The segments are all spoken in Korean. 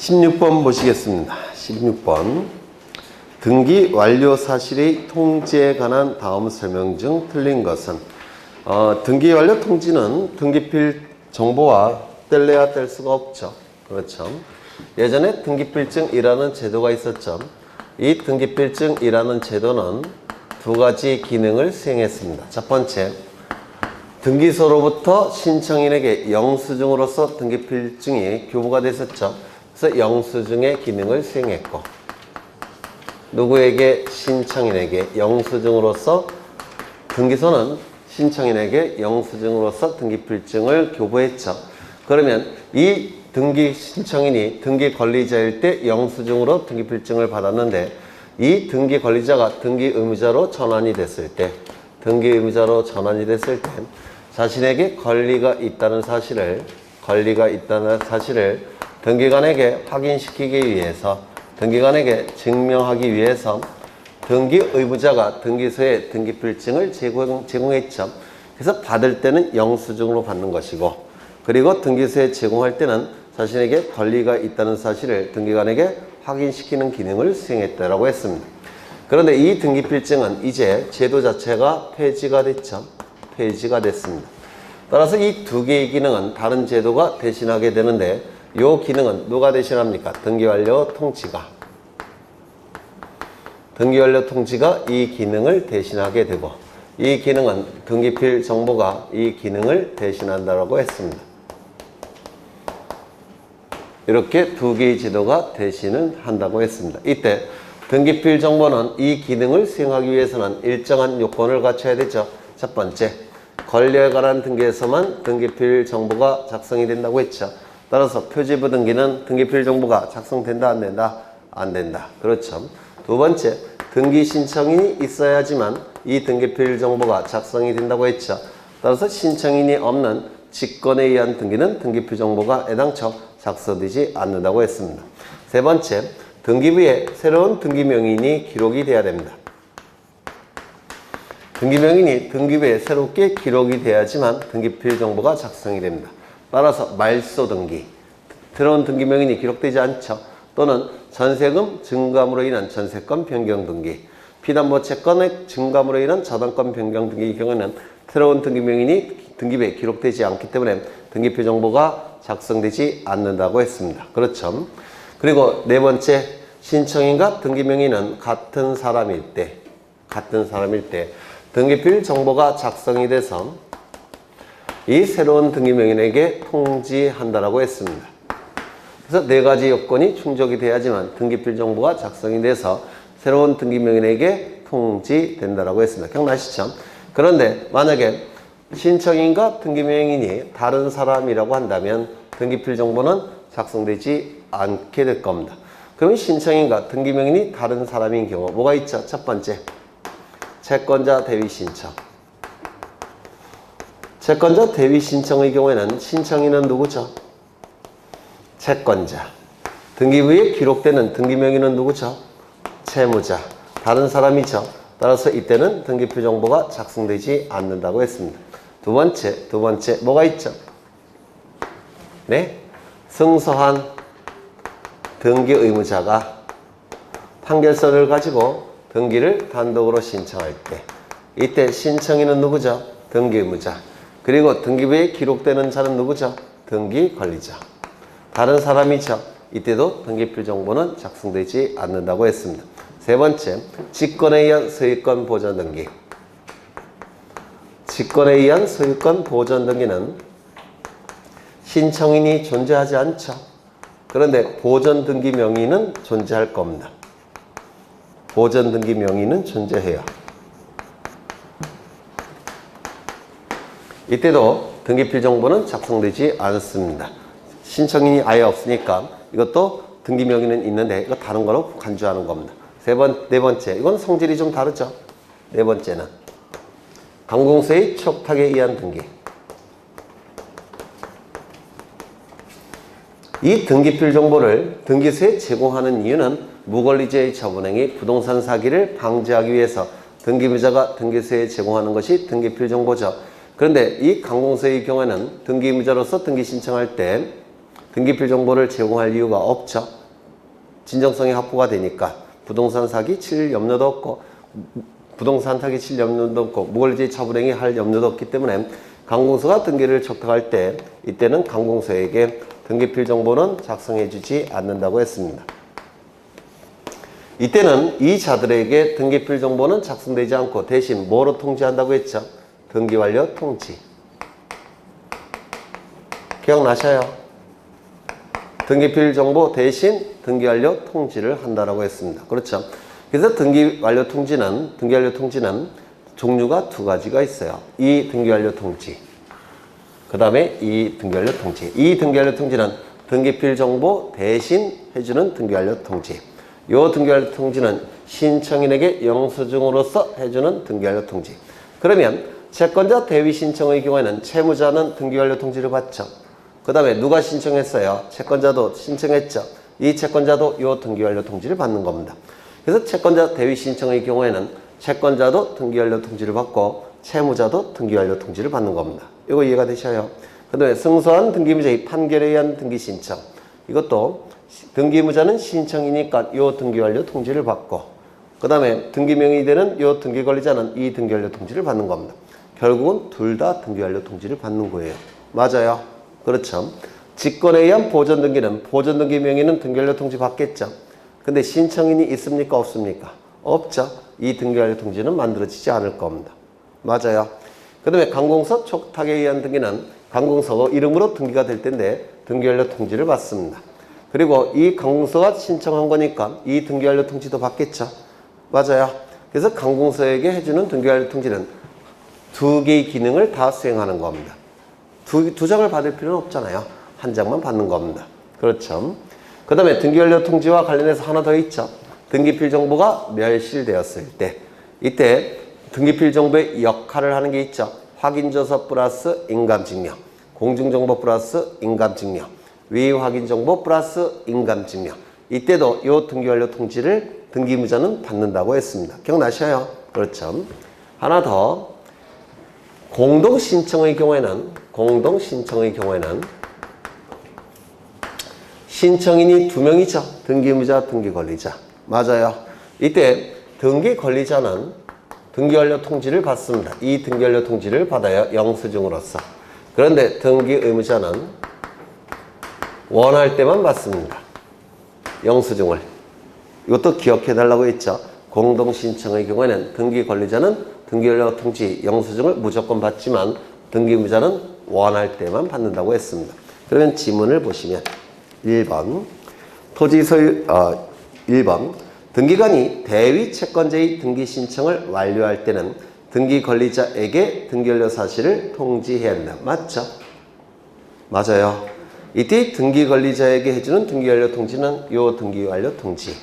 16번 보시겠습니다. 16번. 등기 완료 사실의 통지에 관한 다음 설명 중 틀린 것은 등기 완료 통지는 등기필 정보와 뗄래야 뗄 수가 없죠. 그렇죠. 예전에 등기필증이라는 제도가 있었죠. 이 등기필증이라는 제도는 두 가지 기능을 수행했습니다. 첫 번째, 등기소로부터 신청인에게 영수증으로서 등기필증이 교부가 됐었죠. 그래서 영수증의 기능을 수행했고, 누구에게? 신청인에게 영수증으로서, 등기소는 신청인에게 영수증으로서 등기필증을 교부했죠. 그러면 이 등기 신청인이 등기 권리자일 때 영수증으로 등기필증을 받았는데, 이 등기 권리자가 등기 의무자로 전환이 됐을 때, 자신에게 권리가 있다는 사실을 등기관에게 확인시키기 위해서, 등기관에게 증명하기 위해서 등기 의무자가 등기소에 등기필증을 제공했죠. 그래서 받을 때는 영수증으로 받는 것이고, 그리고 등기소에 제공할 때는 자신에게 권리가 있다는 사실을 등기관에게 확인시키는 기능을 수행했다라고 했습니다. 그런데 이 등기필증은 이제 제도 자체가 폐지가 됐죠. 폐지가 됐습니다. 따라서 이 두 개의 기능은 다른 제도가 대신하게 되는데, 이 기능은 누가 대신합니까? 등기완료 통지가 이 기능을 대신하게 되고, 이 기능은 등기필 정보가 이 기능을 대신한다고 했습니다. 이렇게 두 개의 제도가 대신을 한다고 했습니다. 이때 등기필 정보는 이 기능을 수행하기 위해서는 일정한 요건을 갖춰야 되죠. 첫 번째, 권리에 관한 등기에서만 등기필 정보가 작성이 된다고 했죠. 따라서 표지부 등기는 등기필 정보가 작성된다, 안 된다? 안 된다. 그렇죠. 두 번째, 등기 신청인이 있어야지만 이 등기필 정보가 작성이 된다고 했죠. 따라서 신청인이 없는 직권에 의한 등기는 등기필 정보가 애당초 작성되지 않는다고 했습니다. 세 번째, 등기부에 새로운 등기명인이 기록이 돼야 됩니다. 등기명인이 등기부에 새롭게 기록이 돼야지만 등기필 정보가 작성이 됩니다. 따라서 말소 등기, 새로운 등기명인이 기록되지 않죠. 또는 전세금 증감으로 인한 전세권 변경 등기, 피담보 채권의 증감으로 인한 저당권 변경 등기의 경우에는 새로운 등기명인이 등기부에 기록되지 않기 때문에 등기필 정보가 작성되지 않는다고 했습니다. 그렇죠. 그리고 네 번째, 신청인과 등기명인은 같은 사람일 때 등기필 정보가 작성이 돼서 이 새로운 등기명인에게 통지한다라고 했습니다. 그래서 네 가지 요건이 충족이 돼야지만 등기필 정보가 작성이 돼서 새로운 등기명인에게 통지된다라고 했습니다. 기억나시죠? 그런데 만약에 신청인과 등기명인이 다른 사람이라고 한다면 등기필 정보는 작성되지 않게 될 겁니다. 그러면 신청인과 등기명인이 다른 사람인 경우 뭐가 있죠? 첫 번째, 채권자 대위 신청. 채권자 대위 신청의 경우에는 신청인은 누구죠? 채권자. 등기부에 기록되는 등기명인은 누구죠? 채무자. 다른 사람이죠. 따라서 이때는 등기필 정보가 작성되지 않는다고 했습니다. 두 번째 뭐가 있죠? 네? 승소한 등기 의무자가 판결서를 가지고 등기를 단독으로 신청할 때, 이때 신청인은 누구죠? 등기 의무자. 그리고 등기부에 기록되는 자는 누구죠? 등기 권리자. 다른 사람이죠. 이때도 등기필 정보는 작성되지 않는다고 했습니다. 세 번째, 직권에 의한 소유권 보전 등기. 직권에 의한 소유권 보전 등기는 신청인이 존재하지 않죠. 그런데 보전 등기 명의는 존재할 겁니다. 보전 등기 명의는 존재해요. 이때도 등기필 정보는 작성되지 않습니다. 신청인이 아예 없으니까 이것도 등기 명의는 있는데 이거 다른 거로 간주하는 겁니다. 네 번째, 이건 성질이 좀 다르죠. 네 번째는 강공소의 촉탁에 의한 등기. 이 등기필 정보를 등기소에 제공하는 이유는 무권리자의 처분행위, 부동산 사기를 방지하기 위해서 등기부자가 등기소에 제공하는 것이 등기필 정보죠. 그런데 이 강공소의 경우에는 등기의무자로서 등기 신청할 때 등기필 정보를 제공할 이유가 없죠. 진정성이 확보가 되니까 부동산 사기 칠 염려도 없고 부동산 사기 칠 염려도 없고 무권리지 차불행위 할 염려도 없기 때문에 강공서가 등기를 촉탁할 때 이때는 강공서에게 등기필 정보는 작성해 주지 않는다고 했습니다. 이때는 이 자들에게 등기필 정보는 작성되지 않고 대신 뭐로 통지한다고 했죠? 등기완료 통지. 기억나셔요? 등기필 정보 대신 등기완료 통지를 한다라고 했습니다. 그렇죠? 그래서 등기완료 통지는 종류가 두 가지가 있어요. 이 등기완료 통지, 그 다음에 이 등기완료 통지. 이 등기완료 통지는 등기필 정보 대신 해주는 등기완료 통지. 이 등기완료 통지는 신청인에게 영수증으로서 해주는 등기완료 통지. 그러면 채권자 대위 신청의 경우에는 채무자는 등기완료 통지를 받죠. 그 다음에 누가 신청했어요? 채권자도 신청했죠. 이 채권자도 이 등기완료 통지를 받는 겁니다. 그래서 채권자 대위 신청의 경우에는 채권자도 등기완료 통지를 받고 채무자도 등기완료 통지를 받는 겁니다. 이거 이해가 되셔요? 그 다음에 승소한 등기무자의 판결에 의한 등기 신청. 이것도 등기무자는 신청이니까 이 등기완료 통지를 받고 그 다음에 등기명의 되는 이 등기권리자는 이 등기완료 통지를 받는 겁니다. 결국은 둘 다 등기완료 통지를 받는 거예요. 맞아요? 그렇죠. 직권에 의한 보존등기는 보존등기 명의는 등기완료 통지 받겠죠. 근데 신청인이 있습니까? 없습니까? 없죠. 이 등기완료 통지는 만들어지지 않을 겁니다. 맞아요. 그 다음에 강공서 촉탁에 의한 등기는 강공서 이름으로 등기가 될 텐데 등기완료 통지를 받습니다. 그리고 이 강공서가 신청한 거니까 이 등기완료 통지도 받겠죠. 맞아요. 그래서 강공서에게 해주는 등기완료 통지는 두 개의 기능을 다 수행하는 겁니다. 두 장을 받을 필요는 없잖아요. 한 장만 받는 겁니다. 그렇죠. 그 다음에 등기완료 통지와 관련해서 하나 더 있죠. 등기필 정보가 멸실되었을 때 이때 등기필 정보의 역할을 하는 게 있죠. 확인조서 플러스 인감증명, 공중정보 플러스 인감증명, 위확인정보 플러스 인감증명. 이때도 이 등기완료 통지를 등기무자는 받는다고 했습니다. 기억나셔요? 그렇죠. 하나 더. 공동신청의 경우에는 신청인이 두 명이죠. 등기무자, 등기권리자. 맞아요. 이때 등기권리자는 등기완료 통지를 받습니다. 이 등기완료 통지를 받아요. 영수증으로서. 그런데 등기의무자는 원할 때만 받습니다. 영수증을. 이것도 기억해 달라고 했죠. 공동신청의 경우에는 등기권리자는 등기완료 통지 영수증을 무조건 받지만 등기무자는 원할 때만 받는다고 했습니다. 그러면 지문을 보시면 1번 토지소유 1번 등기관이 대위 채권자의 등기 신청을 완료할 때는 등기 권리자에게 등기완료 사실을 통지해야 한다. 맞죠? 맞아요. 이때 등기 권리자에게 해주는 등기완료 통지는 요 등기완료 통지.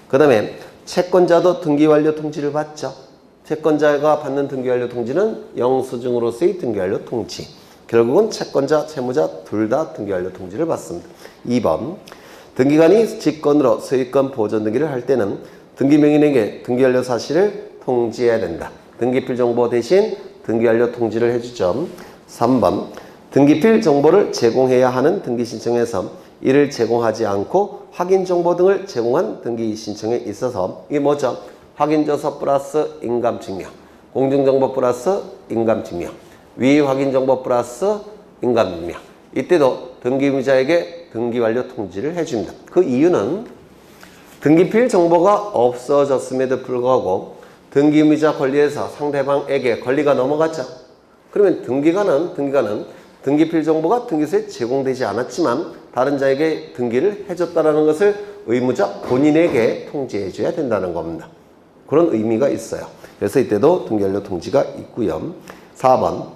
그 다음에 채권자도 등기완료 통지를 받죠. 채권자가 받는 등기완료 통지는 영수증으로서의 등기완료 통지. 결국은 채권자, 채무자 둘 다 등기완료 통지를 받습니다. 2번 등기관이 직권으로 소유권 보존 등기를 할 때는 등기명인에게 등기완료 사실을 통지해야 된다. 등기필 정보 대신 등기완료 통지를 해주죠. 3번 등기필 정보를 제공해야 하는 등기 신청에서 이를 제공하지 않고 확인 정보 등을 제공한 등기 신청에 있어서 이게 뭐죠? 확인조서 플러스 인감증명, 공중정보 플러스 인감증명, 위확인정보 플러스 인감증명. 이때도 등기무자에게 등기완료 통지를 해줍니다. 그 이유는 등기필 정보가 없어졌음에도 불구하고 등기무자 권리에서 상대방에게 권리가 넘어갔죠. 그러면 등기관은 등기필 정보가 등기소에 제공되지 않았지만 다른 자에게 등기를 해줬다는 것을 의무자 본인에게 통지해줘야 된다는 겁니다. 그런 의미가 있어요. 그래서 이때도 등기완료 통지가 있고요. 4번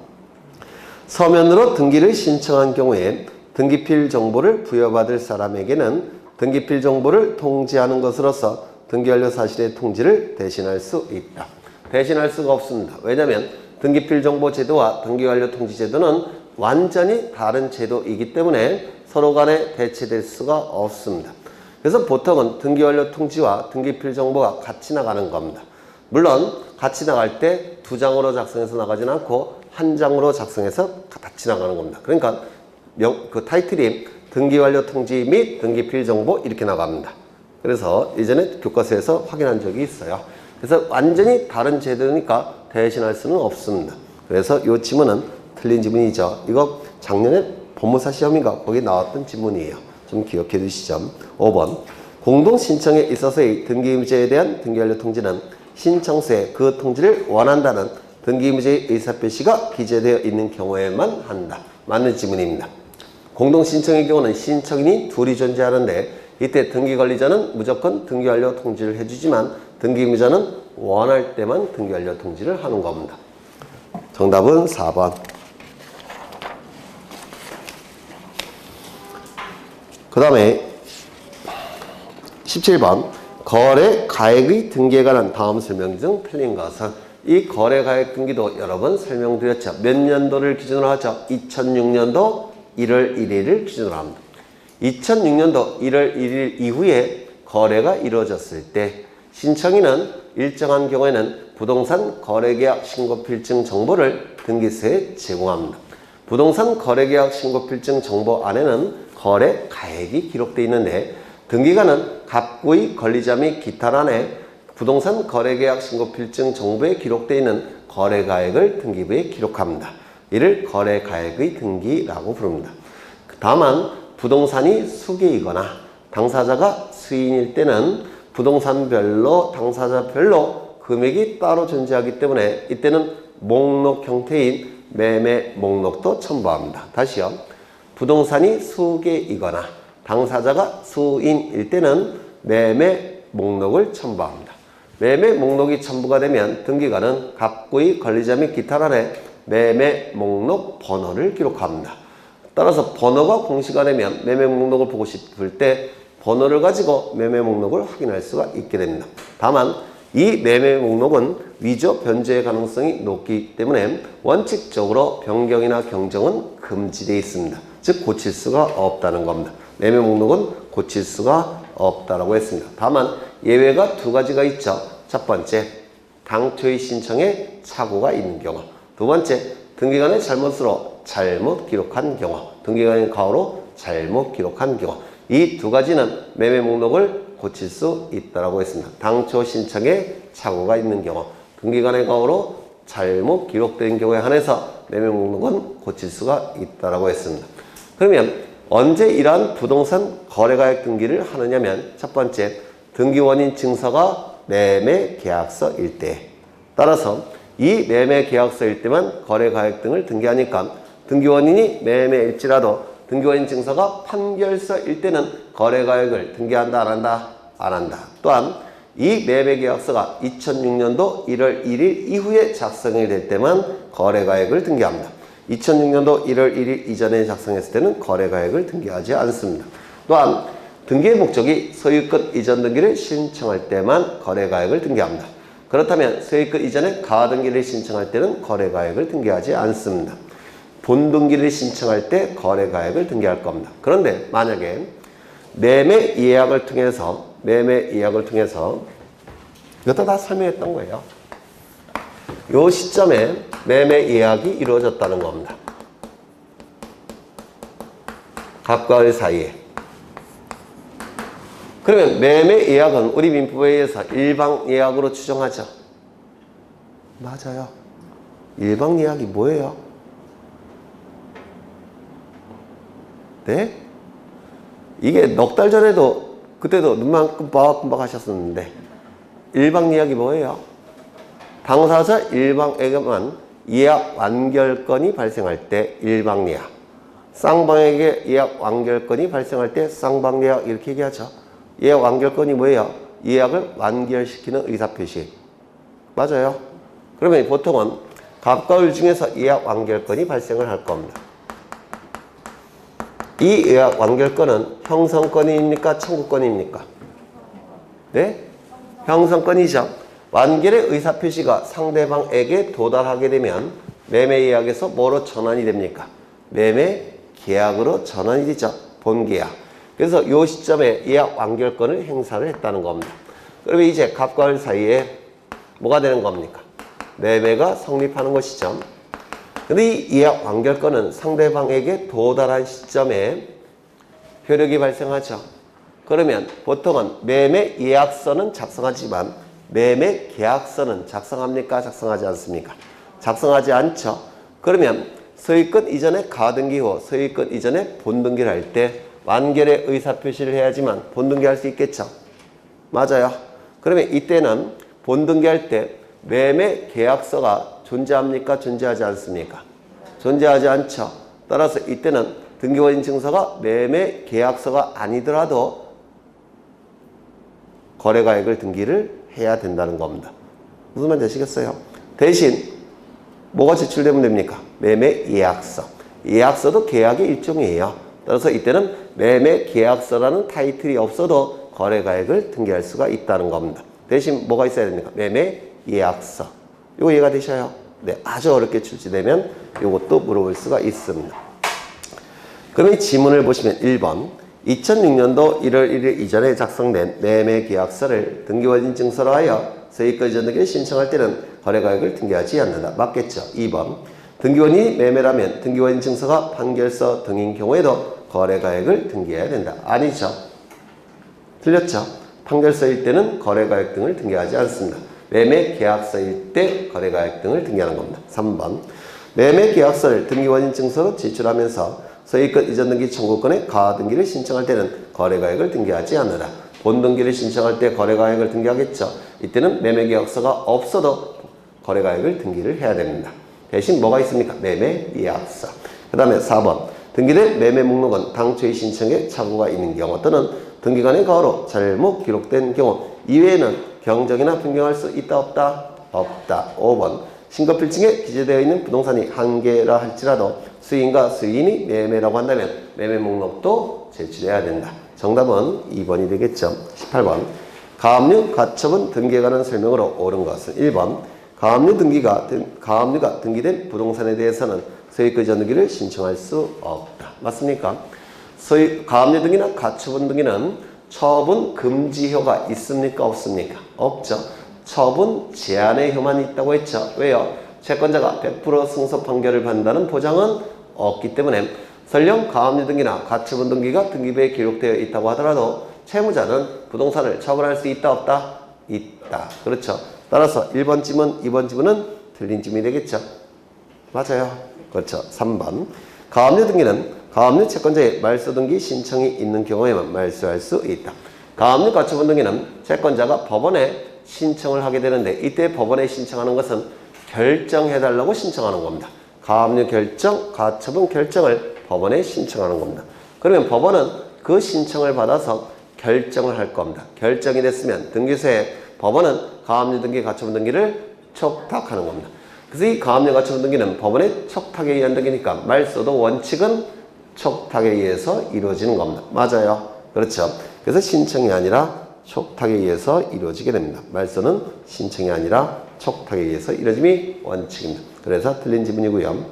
서면으로 등기를 신청한 경우에 등기필 정보를 부여받을 사람에게는 등기필 정보를 통지하는 것으로서 등기완료 사실의 통지를 대신할 수 있다. 대신할 수가 없습니다. 왜냐하면 등기필 정보 제도와 등기완료 통지 제도는 완전히 다른 제도이기 때문에 서로 간에 대체될 수가 없습니다. 그래서 보통은 등기완료 통지와 등기필 정보가 같이 나가는 겁니다. 물론 같이 나갈 때 두 장으로 작성해서 나가지는 않고 한 장으로 작성해서 같이 나가는 겁니다. 그러니까 그 타이틀이 등기완료 통지 및 등기필 정보 이렇게 나갑니다. 그래서 예전에 교과서에서 확인한 적이 있어요. 그래서 완전히 다른 제도니까 대신할 수는 없습니다. 그래서 이 지문은 틀린 지문이죠. 이거 작년에 법무사 시험인가 거기 나왔던 지문이에요. 좀 기억해 두시죠. 5번 공동신청에 있어서의 등기의무제에 대한 등기완료 통지는 신청서에 그 통지를 원한다는 등기의무제의 의사표시가 기재되어 있는 경우에만 한다. 맞는 지문입니다. 공동신청의 경우는 신청인이 둘이 존재하는데 이때 등기관리자는 무조건 등기완료 통지를 해주지만 등기의무자는 원할 때만 등기완료 통지를 하는 겁니다. 정답은 4번. 그 다음에 17번 거래 가액의 등기에 관한 다음 설명 중 틀린 것은 이 거래 가액 등기도 여러 번 설명드렸죠. 몇 년도를 기준으로 하죠? 2006년도 1월 1일을 기준으로 합니다. 2006년도 1월 1일 이후에 거래가 이루어졌을 때 신청인은 일정한 경우에는 부동산 거래계약 신고필증 정보를 등기소에 제공합니다. 부동산 거래계약 신고필증 정보 안에는 거래 가액이 기록되어 있는데 등기관은 갑구의 권리자 및 기타란에 부동산 거래계약 신고필증 정보에 기록되어 있는 거래가액을 등기부에 기록합니다. 이를 거래가액의 등기라고 부릅니다. 다만 부동산이 수개이거나 당사자가 수인일 때는 부동산별로 당사자별로 금액이 따로 존재하기 때문에 이때는 목록 형태인 매매 목록도 첨부합니다. 다시요. 부동산이 수개이거나 당사자가 수인일 때는 매매 목록을 첨부합니다. 매매 목록이 첨부가 되면 등기관은 갑구의 권리자 및 기타란에 매매 목록 번호를 기록합니다. 따라서 번호가 공시가 되면 매매 목록을 보고 싶을 때 번호를 가지고 매매 목록을 확인할 수가 있게 됩니다. 다만 이 매매 목록은 위조 변조의 가능성이 높기 때문에 원칙적으로 변경이나 경정은 금지되어 있습니다. 즉 고칠 수가 없다는 겁니다. 매매 목록은 고칠 수가 없다라고 했습니다. 다만 예외가 두 가지가 있죠. 첫 번째, 당초의 신청에 착오가 있는 경우. 두 번째, 등기관의 잘못으로 잘못 기록한 경우. 등기관의 과오로 잘못 기록한 경우. 이 두 가지는 매매 목록을 고칠 수 있다고 했습니다. 당초 신청에 착오가 있는 경우, 등기관의 과오로 잘못 기록된 경우에 한해서 매매 목록은 고칠 수가 있다고 했습니다. 그러면 언제 이러한 부동산 거래가액 등기를 하느냐면 첫 번째, 등기원인 증서가 매매 계약서일 때, 따라서 이 매매 계약서일 때만 거래가액 등을 등기하니까 등기원인이 매매일지라도 등기원인 증서가 판결서일 때는 거래가액을 등기한다 안 한다? 안 한다. 또한 이 매매계약서가 2006년도 1월 1일 이후에 작성이 될 때만 거래가액을 등기합니다. 2006년도 1월 1일 이전에 작성했을 때는 거래가액을 등기하지 않습니다. 또한 등기의 목적이 소유권 이전 등기를 신청할 때만 거래가액을 등기합니다. 그렇다면 소유권 이전에 가등기를 신청할 때는 거래가액을 등기하지 않습니다. 본등기를 신청할 때 거래가액을 등기할 겁니다. 그런데 만약에 매매 예약을 통해서 이것도 다 설명했던 거예요. 이 시점에 매매 예약이 이루어졌다는 겁니다. 갑과 을 사이에. 그러면 매매 예약은 우리 민법에 의해서 일방 예약으로 추정하죠. 맞아요. 일방 예약이 뭐예요? 네? 이게 넉 달 전에도 그때도 눈만 끔박끔박 하셨었는데 일방 예약이 뭐예요? 당사자 일방에게만 예약 완결건이 발생할 때 일방 예약, 쌍방에게 예약 완결건이 발생할 때 쌍방 예약 이렇게 얘기하죠. 예약 완결건이 뭐예요? 예약을 완결시키는 의사표시. 맞아요. 그러면 보통은 갑과 을 중에서 예약 완결건이 발생을 할 겁니다. 이 예약 완결건은 형성건입니까? 청구건입니까? 네? 형성건이죠. 완결의 의사표시가 상대방에게 도달하게 되면 매매 예약에서 뭐로 전환이 됩니까? 매매 계약으로 전환이 되죠. 본계약. 그래서 이 시점에 예약 완결권을 행사를 했다는 겁니다. 그러면 이제 갑과 을 사이에 뭐가 되는 겁니까? 매매가 성립하는 것이죠. 근데 이 예약 완결권은 상대방에게 도달한 시점에 효력이 발생하죠. 그러면 보통은 매매 예약서는 작성하지만 매매 계약서는 작성합니까? 작성하지 않습니까? 작성하지 않죠. 그러면 소유권 이전에 가등기 후 소유권 이전에 본등기를 할 때 완결의 의사표시를 해야지만 본등기 할 수 있겠죠. 맞아요. 그러면 이때는 본등기 할 때 매매 계약서가 존재합니까? 존재하지 않습니까? 존재하지 않죠. 따라서 이때는 등기원인 증서가 매매 계약서가 아니더라도 거래가액을 등기를 해야 된다는 겁니다. 무슨 말 되시겠어요? 대신 뭐가 제출되면 됩니까? 매매 예약서. 예약서도 계약의 일종이에요. 따라서 이때는 매매 계약서라는 타이틀이 없어도 거래가액을 등기할 수가 있다는 겁니다. 대신 뭐가 있어야 됩니까? 매매 예약서. 이거 이해가 되셔요? 네, 아주 어렵게 출제되면 이것도 물어볼 수가 있습니다. 그럼 이 지문을 보시면 1번 2006년도 1월 1일 이전에 작성된 매매 계약서를 등기원인 증서로 하여 소유권 이전 등기를 신청할 때는 거래가액을 등기하지 않는다. 맞겠죠? 2번 등기원이 매매라면 등기원인 증서가 판결서 등인 경우에도 거래가액을 등기해야 된다. 아니죠. 틀렸죠? 판결서일 때는 거래가액 등을 등기하지 않습니다. 매매 계약서일 때 거래가액 등을 등기하는 겁니다. 3번 매매 계약서를 등기원인 증서로 제출하면서 소유권 이전 등기 청구권의 가등기를 신청할 때는 거래가액을 등기하지 않는다. 본등기를 신청할 때 거래가액을 등기하겠죠. 이때는 매매계약서가 없어도 거래가액을 등기를 해야 됩니다. 대신 뭐가 있습니까? 매매 예약서. 그 다음에 4번 등기된 매매 목록은 당초의 신청에 착오가 있는 경우 또는 등기관의 과오로 잘못 기록된 경우 이외에는 경정이나 변경할 수 있다 없다? 없다. 5번 신고필증에 기재되어 있는 부동산이 한 개라 할지라도 수인과 수인이 매매라고 한다면 매매 목록도 제출해야 된다. 정답은 2번이 되겠죠. 18번 가압류, 가처분 등기에 관한 설명으로 옳은 것은 1번 가압류가 등기된 부동산에 대해서는 소유권 이전 등기를 신청할 수 없다. 맞습니까? 가압류 등기나 가처분 등기는 처분 금지효가 있습니까? 없습니까? 없죠. 처분 제한의 효만 있다고 했죠. 왜요? 채권자가 100% 승소 판결을 받는다는 보장은 없기 때문에 설령 가압류 등기나 가처분 등기가 등기부에 기록되어 있다고 하더라도 채무자는 부동산을 처분할 수 있다 없다? 있다. 그렇죠. 따라서 1번 지문, 2번 지문은 틀린 지문이 되겠죠. 맞아요. 그렇죠. 3번 가압류 등기는 가압류 채권자의 말소 등기 신청이 있는 경우에만 말소할 수 있다. 가압류 가처분 등기는 채권자가 법원에 신청을 하게 되는데 이때 법원에 신청하는 것은 결정해달라고 신청하는 겁니다. 가압류 결정, 가처분 결정을 법원에 신청하는 겁니다. 그러면 법원은 그 신청을 받아서 결정을 할 겁니다. 결정이 됐으면 등기소에 법원은 가압류 등기, 가처분 등기를 촉탁하는 겁니다. 그래서 이 가압류, 가처분 등기는 법원의 촉탁에 의한 등기니까 말소도 원칙은 촉탁에 의해서 이루어지는 겁니다. 맞아요. 그렇죠. 그래서 신청이 아니라 촉탁에 의해서 이루어지게 됩니다. 말소는 신청이 아니라 촉탁에 의해서 이루어짐이 원칙입니다. 그래서 틀린 지문이고요.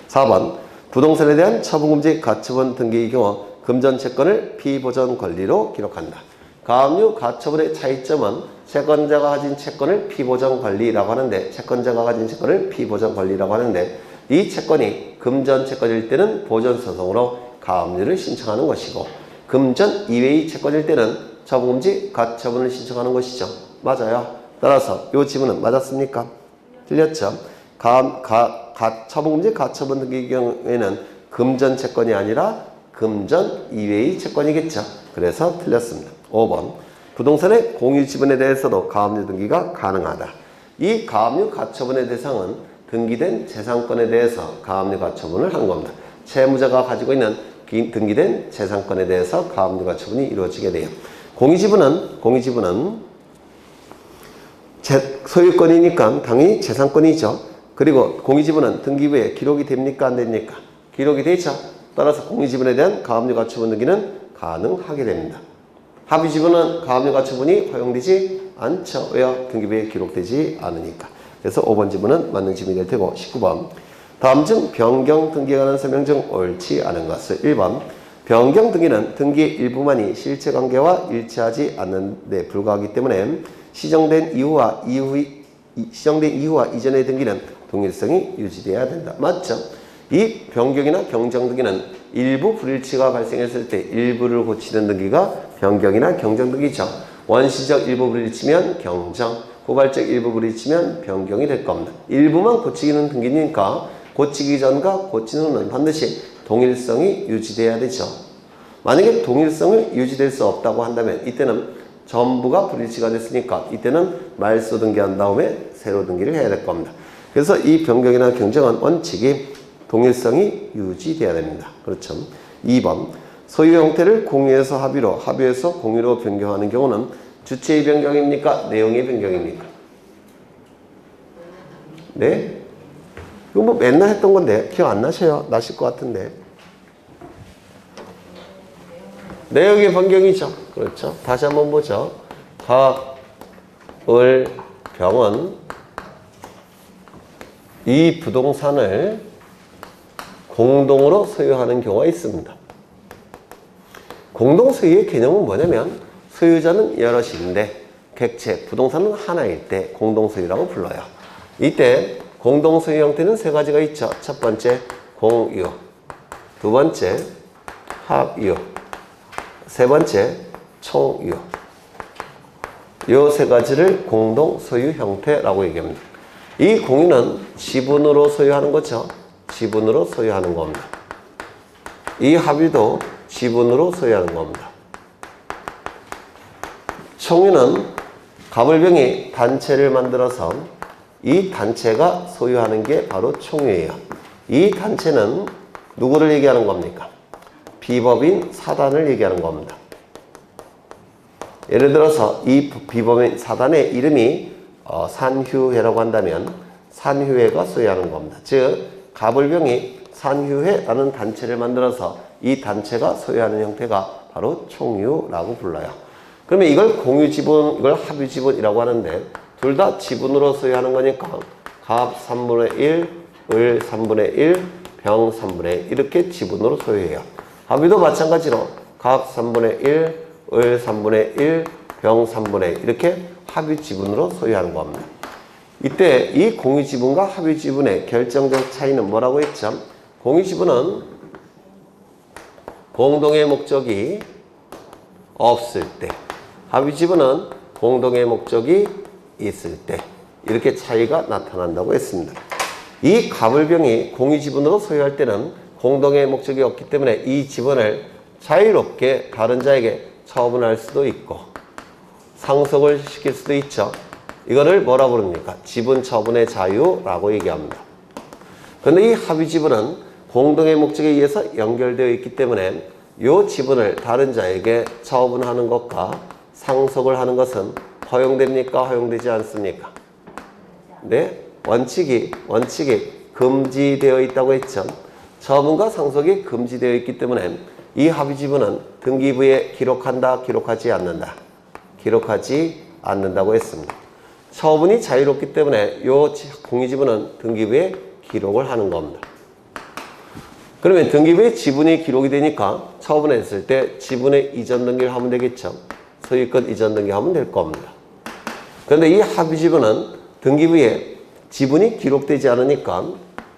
4번 부동산에 대한 처분금지 가처분 등기의 경우 금전 채권을 피보전 권리로 기록한다. 가압류 가처분의 차이점은 채권자가 가진 채권을 피보전 권리라고 하는데 채권자가 가진 채권을 피보전 권리라고 하는데 이 채권이 금전 채권일 때는 보전 소송으로 가압류를 신청하는 것이고 금전 이외의 채권일 때는 처분금지 가처분을 신청하는 것이죠. 맞아요. 따라서 이 지문은 맞았습니까? 틀렸죠. 처분금지 가처분 등기의 경우에는 금전 채권이 아니라 금전 이외의 채권이겠죠. 그래서 틀렸습니다. 5번 부동산의 공유 지분에 대해서도 가압류 등기가 가능하다. 이 가압류 가처분의 대상은 등기된 재산권에 대해서 가압류 가처분을 한 겁니다. 채무자가 가지고 있는 등기된 재산권에 대해서 가압류 가처분이 이루어지게 돼요. 공유지분은 소유권이니까 당연히 재산권이죠. 그리고 공유지분은 등기부에 기록이 됩니까? 안 됩니까? 기록이 되죠. 따라서 공유지분에 대한 가압류 가처분 등기는 가능하게 됩니다. 합의지분은 가압류 가처분이 허용되지 않죠. 왜요? 등기부에 기록되지 않으니까. 그래서 5번 지문은 맞는 지문이 될 테고 19번 다음 중 변경 등기에 관한 설명 중 옳지 않은 것을 1번 변경 등기는 등기의 일부만이 실체관계와 일치하지 않는 데 불과하기 때문에 시정된 이후와 이전의 등기는 동일성이 유지되어야 된다. 맞죠? 이 변경이나 경정 등기는 일부 불일치가 발생했을 때 일부를 고치는 등기가 변경이나 경정 등기죠. 원시적 일부 불일치면 경정, 후발적 일부 불일치면 변경이 될 겁니다. 일부만 고치기는 등기니까 고치기 전과 고친 후는 반드시 동일성이 유지돼야 되죠. 만약에 동일성을 유지될 수 없다고 한다면 이때는 전부가 불일치가 됐으니까 이때는 말소 등기한 다음에 새로 등기를 해야 될 겁니다. 그래서 이 변경이나 경정은 원칙이 동일성이 유지돼야 됩니다. 그렇죠. 2번 소유 형태를 공유해서 합의로, 합의해서 공유로 변경하는 경우는 주체의 변경입니까? 내용의 변경입니까? 네? 이거 뭐 맨날 했던 건데 기억 안 나셔요? 나실 것 같은데. 내용의 변경이죠. 그렇죠. 다시 한번 보죠. 가, 을, 병은 이 부동산을 공동으로 소유하는 경우가 있습니다. 공동 소유의 개념은 뭐냐면 소유자는 여럿인데 객체, 부동산은 하나일 때 공동 소유라고 불러요. 이때 공동 소유 형태는 세 가지가 있죠. 첫 번째 공유, 두 번째 합유, 세 번째 총유. 이 세 가지를 공동 소유 형태라고 얘기합니다. 이 공유는 지분으로 소유하는 거죠. 지분으로 소유하는 겁니다. 이 합의도 지분으로 소유하는 겁니다. 총유는 가불병이 단체를 만들어서 이 단체가 소유하는 게 바로 총유예요. 이 단체는 누구를 얘기하는 겁니까? 비법인 사단을 얘기하는 겁니다. 예를 들어서 이 비법인 사단의 이름이 산휴회라고 한다면 산휴회가 소유하는 겁니다. 즉 가불병이 산휴회라는 단체를 만들어서 이 단체가 소유하는 형태가 바로 총유라고 불러요. 그러면 이걸 공유지분, 이걸 합유지분이라고 하는데 둘 다 지분으로 소유하는 거니까 갑 3분의 1, 을 3분의 1, 병 3분의 1 이렇게 지분으로 소유해요. 합의도 마찬가지로 갑 3분의 1, 을 3분의 1, 병 3분의 1 이렇게 합유지분으로 소유하는 겁니다. 이때 이 공유지분과 합유지분의 결정적 차이는 뭐라고 했죠? 공유지분은 공동의 목적이 없을 때, 합유지분은 공동의 목적이 있을 때 이렇게 차이가 나타난다고 했습니다. 이 가불병이 공유지분으로 소유할 때는 공동의 목적이 없기 때문에 이 지분을 자유롭게 다른 자에게 처분할 수도 있고 상속을 시킬 수도 있죠. 이거를 뭐라 부릅니까? 지분 처분의 자유라고 얘기합니다. 그런데 이 합의지분은 공동의 목적에 의해서 연결되어 있기 때문에 이 지분을 다른 자에게 처분하는 것과 상속을 하는 것은 허용됩니까? 허용되지 않습니까? 네? 원칙이 금지되어 있다고 했죠. 처분과 상속이 금지되어 있기 때문에 이 합의지분은 등기부에 기록한다, 기록하지 않는다. 기록하지 않는다고 했습니다. 처분이 자유롭기 때문에 이 공유지분은 등기부에 기록을 하는 겁니다. 그러면 등기부에 지분이 기록이 되니까 처분했을 때 지분의 이전 등기를 하면 되겠죠. 소유권 이전 등기하면 될 겁니다. 그런데 이 합의지분은 등기부에 지분이 기록되지 않으니까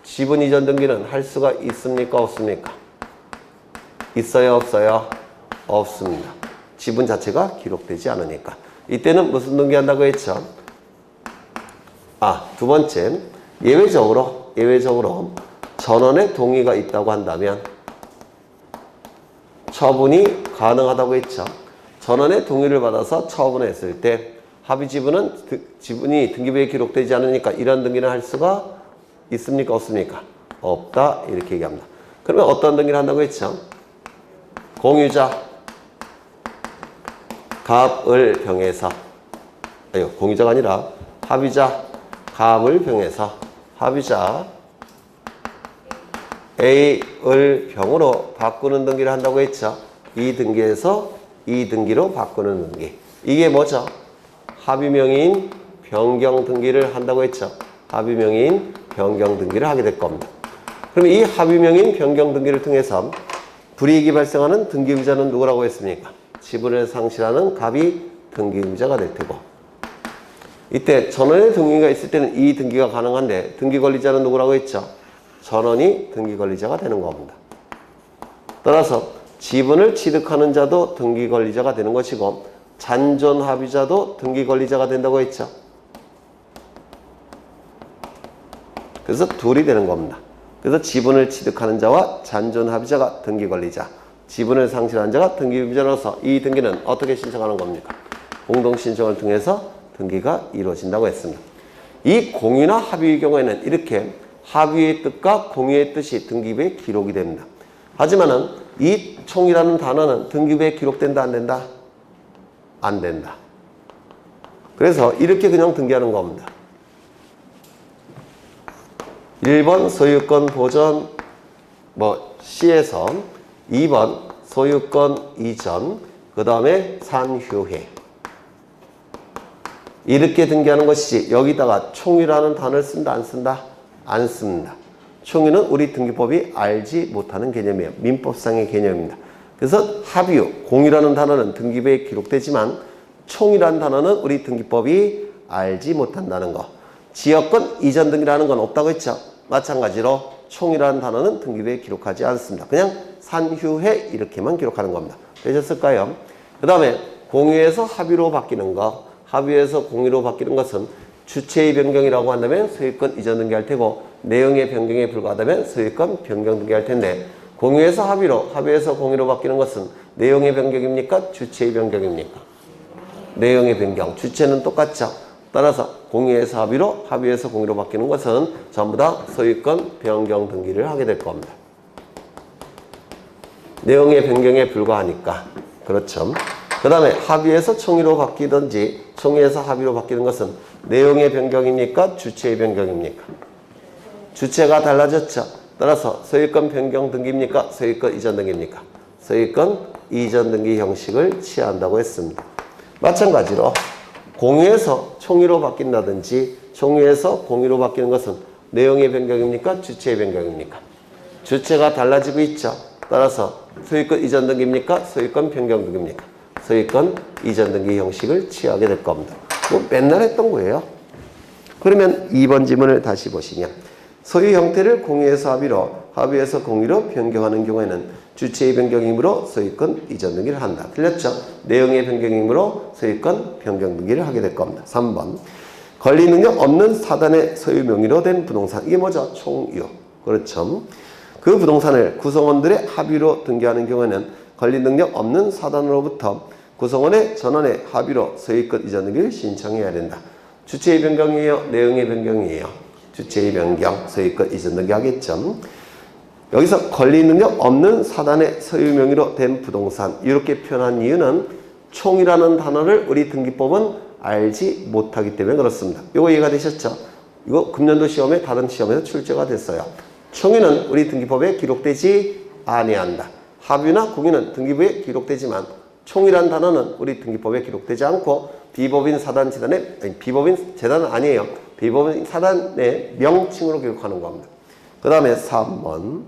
지분 이전 등기는 할 수가 있습니까? 없습니까? 있어요? 없어요? 없습니다. 지분 자체가 기록되지 않으니까. 이때는 무슨 등기한다고 했죠? 두 번째, 예외적으로 전원의 동의가 있다고 한다면 처분이 가능하다고 했죠. 전원의 동의를 받아서 처분했을 때 합의지분은 지분이 등기부에 기록되지 않으니까 이런 등기는 할 수가 있습니까? 없습니까? 없다. 이렇게 얘기합니다. 그러면 어떤 등기를 한다고 했죠? 공유자 갑을 병해서 공유자가 아니라 합의자 갑을 병해서 합의자 A을 병으로 바꾸는 등기를 한다고 했죠. 이 등기에서 이 등기로 바꾸는 등기. 이게 뭐죠? 합의명의인 변경 등기를 한다고 했죠. 합의명의인 변경 등기를 하게 될 겁니다. 그러면 이 합의명의인 변경 등기를 통해서 불이익이 발생하는 등기의무자는 누구라고 했습니까? 지분을 상실하는 갑이 등기의무자가 될 테고, 이때 전원의 동의가 있을 때는 이 등기가 가능한데 등기권리자는 누구라고 했죠? 전원이 등기권리자가 되는 겁니다. 따라서 지분을 취득하는 자도 등기 권리자가 되는 것이고 잔존 합의자도 등기 권리자가 된다고 했죠. 그래서 둘이 되는 겁니다. 그래서 지분을 취득하는 자와 잔존 합의자가 등기 권리자, 지분을 상실한 자가 등기 의무자로서 이 등기는 어떻게 신청하는 겁니까? 공동 신청을 통해서 등기가 이루어진다고 했습니다. 이 공유나 합의의 경우에는 이렇게 합의의 뜻과 공유의 뜻이 등기부에 기록이 됩니다. 하지만은 이 총이라는 단어는 등기부에 기록된다 안 된다? 안 된다. 그래서 이렇게 그냥 등기하는 겁니다. 1번 소유권 보전 C에서 2번 소유권 이전, 그 다음에 산휴회. 이렇게 등기하는 것이지 여기다가 총이라는 단어를 쓴다 안 쓴다? 안 씁니다. 총유는 우리 등기법이 알지 못하는 개념이에요. 민법상의 개념입니다. 그래서 합의유, 공유라는 단어는 등기부에 기록되지만 총이라는 단어는 우리 등기법이 알지 못한다는 거. 지역권 이전 등기라는 건 없다고 했죠. 마찬가지로 총이라는 단어는 등기부에 기록하지 않습니다. 그냥 산휴회 이렇게만 기록하는 겁니다. 되셨을까요? 그 다음에 공유에서 합의로 바뀌는 거, 합의에서 공유로 바뀌는 것은 주체의 변경이라고 한다면 소유권 이전 등기할 테고 내용의 변경에 불과하다면 소유권 변경 등기할 텐데 공유에서 합의로, 합의에서 공유로 바뀌는 것은 내용의 변경입니까? 주체의 변경입니까? 내용의 변경. 주체는 똑같죠. 따라서 공유에서 합의로, 합의에서 공유로 바뀌는 것은 전부 다 소유권 변경 등기를 하게 될 겁니다. 내용의 변경에 불과하니까. 그렇죠. 그 다음에 합의에서 총의로 바뀌든지 총의에서 합의로 바뀌는 것은 내용의 변경입니까? 주체의 변경입니까? 주체가 달라졌죠. 따라서 소유권 변경 등기입니까? 소유권 이전 등기입니까? 소유권 이전 등기 형식을 취한다고 했습니다. 마찬가지로 공유에서 총의로 바뀐다든지 총유에서 공유로 바뀌는 것은 내용의 변경입니까? 주체의 변경입니까? 주체가 달라지고 있죠. 따라서 소유권 이전 등기입니까? 소유권 변경 등기입니까? 소유권 이전 등기 형식을 취하게 될 겁니다. 뭐 맨날 했던 거예요. 그러면 2번 지문을 다시 보시면 소유 형태를 공유에서 합의로, 합의에서 공유로 변경하는 경우에는 주체의 변경이므로 소유권 이전 등기를 한다. 틀렸죠? 내용의 변경이므로 소유권 변경 등기를 하게 될 겁니다. 3번 권리 능력 없는 사단의 소유 명의로 된 부동산. 이게 뭐죠? 총유. 그렇죠? 그 부동산을 구성원들의 합의로 등기하는 경우에는 권리 능력 없는 사단으로부터 구성원의 전원의 합의로 소유권 이전 등기를 신청해야 된다. 주체의 변경이에요? 내용의 변경이에요? 주체의 변경, 소유권 이전 등기 하겠죠. 여기서 권리 능력 없는 사단의 소유 명의로 된 부동산 이렇게 표현한 이유는 총이라는 단어를 우리 등기법은 알지 못하기 때문에 그렇습니다. 이거 이해가 되셨죠? 이거 금년도 시험에 다른 시험에서 출제가 됐어요. 총유는 우리 등기법에 기록되지 아니한다. 합의나 공유는 등기부에 기록되지만 총이라는 단어는 우리 등기법에 기록되지 않고 비법인 사단 재단의 비법인 재단은 아니에요. 비법인 사단의 명칭으로 기록하는 겁니다. 그 다음에 4번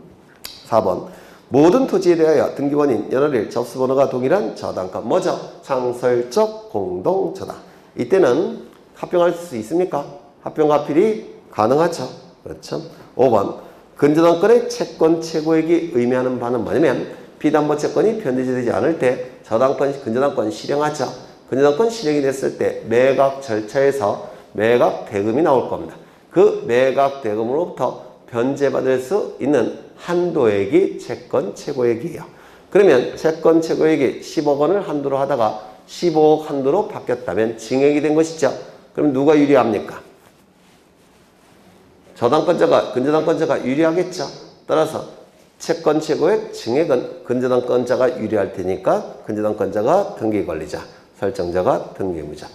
모든 토지에 대하여 등기원인 연월일 접수번호가 동일한 저당권. 뭐죠? 상설적 공동저당. 이때는 합병할 수 있습니까? 합병과 합필이 가능하죠. 그렇죠. 5번 근저당권의 채권 최고액이 의미하는 바는 뭐냐면 피담보 채권이 변제되지 않을 때 저당권, 근저당권 실행하죠. 근저당권 실행이 됐을 때 매각 절차에서 매각 대금이 나올 겁니다. 그 매각 대금으로부터 변제받을 수 있는 한도액이 채권 최고액이에요. 그러면 채권 최고액이 10억 원을 한도로 하다가 15억 한도로 바뀌었다면 증액이 된 것이죠. 그럼 누가 유리합니까? 저당권자가, 근저당권자가 유리하겠죠. 따라서 채권 최고액 증액은 근저당권자가 유리할 테니까 근저당권자가 등기 권리자, 설정자가 등기 의무자.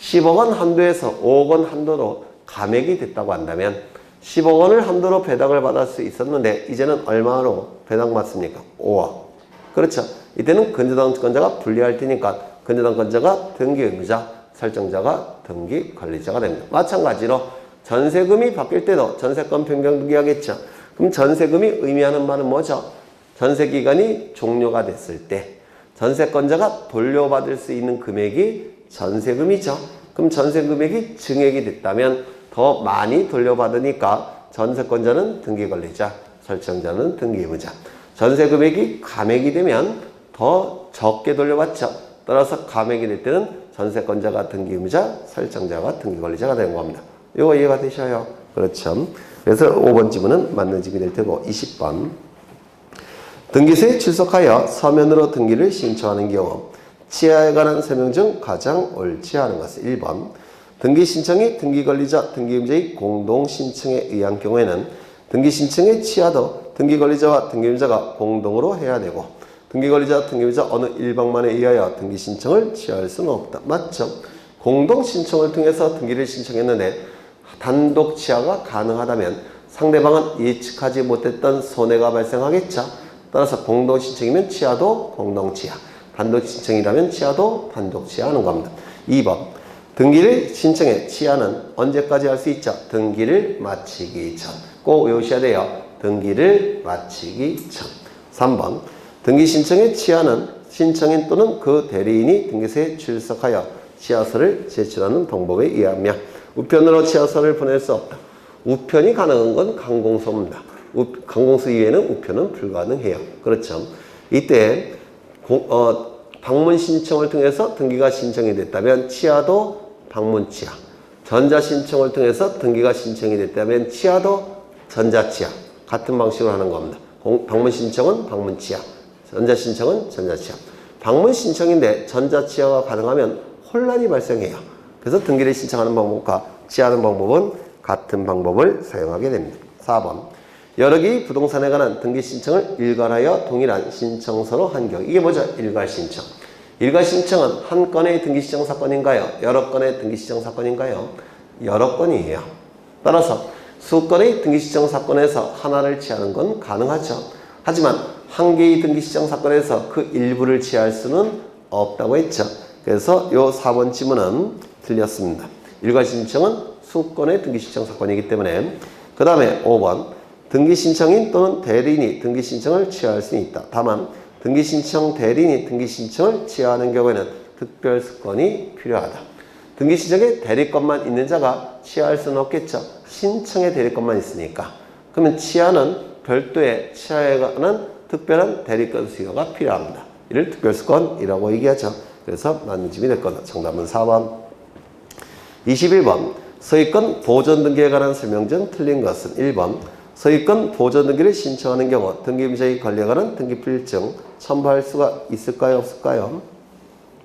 10억 원 한도에서 5억 원 한도로 감액이 됐다고 한다면 10억 원을 한도로 배당을 받을 수 있었는데 이제는 얼마로 배당받습니까? 5억. 그렇죠. 이때는 근저당권자가 불리할 테니까 근저당권자가 등기 의무자, 설정자가 등기 관리자가 됩니다. 마찬가지로 전세금이 바뀔 때도 전세권 변경 등기하겠죠. 그럼 전세금이 의미하는 바는 뭐죠? 전세기간이 종료가 됐을 때 전세권자가 돌려받을 수 있는 금액이 전세금이죠. 그럼 전세금액이 증액이 됐다면 더 많이 돌려받으니까 전세권자는 등기관리자, 설정자는 등기의무자. 전세 금액이 감액이 되면 더 적게 돌려받죠. 따라서 감액이 될 때는 전세권자가 등기의무자, 설정자가 등기관리자가 되는 겁니다. 이거 이해가 되셔요? 그렇죠. 그래서 5번 지문은 맞는 지문이 될 테고 20번 등기소에 출석하여 서면으로 등기를 신청하는 경우 치하에 관한 설명 중 가장 옳지 않은 것은 1번 등기 신청이 등기관리자, 등기의무자의 공동 신청에 의한 경우에는 등기 신청의 치하도 등기관리자와 등기의무자가 공동으로 해야 되고 등기관리자, 등기의무자 어느 일방만에 의하여 등기 신청을 취할 수는 없다. 맞죠? 공동 신청을 통해서 등기를 신청했는데 단독 취하가 가능하다면 상대방은 예측하지 못했던 손해가 발생하겠죠. 따라서 공동 신청이면 취하도 공동 취하, 단독 신청이라면 취하도 단독 취하하는 겁니다. 2번 등기를 신청해 취하는 언제까지 할 수 있죠? 등기를 마치기 전. 꼭 외우셔야 돼요. 등기를 마치기 전. 3번 등기 신청에 취하는 신청인 또는 그 대리인이 등기소에 출석하여 취하서를 제출하는 방법에 의하며 우편으로 취하서를 보낼 수 없다. 우편이 가능한 건 관공서입니다. 관공서 이외에는 우편은 불가능해요. 그렇죠. 이때 방문 신청을 통해서 등기가 신청이 됐다면 취하도 방문 취하, 전자 신청을 통해서 등기가 신청이 됐다면 취하도 전자 취하, 같은 방식으로 하는 겁니다. 방문 신청은 방문 취하, 전자 신청은 전자 취하. 방문 신청인데 전자 취하가 가능하면 혼란이 발생해요. 그래서 등기를 신청하는 방법과 취하하는 방법은 같은 방법을 사용하게 됩니다. 4번 여러 개의 부동산에 관한 등기 신청을 일괄하여 동일한 신청서로 한 경우. 이게 뭐죠? 일괄 신청. 일괄 신청은 한 건의 등기 신청 사건인가요? 여러 건의 등기 신청 사건인가요? 여러 건이에요. 따라서 수건의 등기 신청 사건에서 하나를 취하는 건 가능하죠. 하지만 한 개의 등기 신청 사건에서 그 일부를 취할 수는 없다고 했죠. 그래서 요 4번 지문은 틀렸습니다. 일괄 신청은 수건의 등기 신청 사건이기 때문에. 그 다음에 5번 등기 신청인 또는 대리인이 등기 신청을 취하할 수 있다. 다만 등기 신청 대리인이 등기 신청을 취하하는 경우에는 특별 특권이 필요하다. 등기 신청에 대리권만 있는 자가 취하할 수는 없겠죠. 신청에 대리권만 있으니까. 그러면 취하는 별도의 취하에 관한 특별한 대리권 수여가 필요합니다. 이를 특별 특권이라고 얘기하죠. 그래서 맞는 집이 될 거다. 정답은 4번. 21번 소유권 보존 등기에 관한 설명 중 틀린 것은 1번 소유권 보존 등기를 신청하는 경우 등기의무자의 관리에 관한 등기필증 첨부할 수가 있을까요? 없을까요?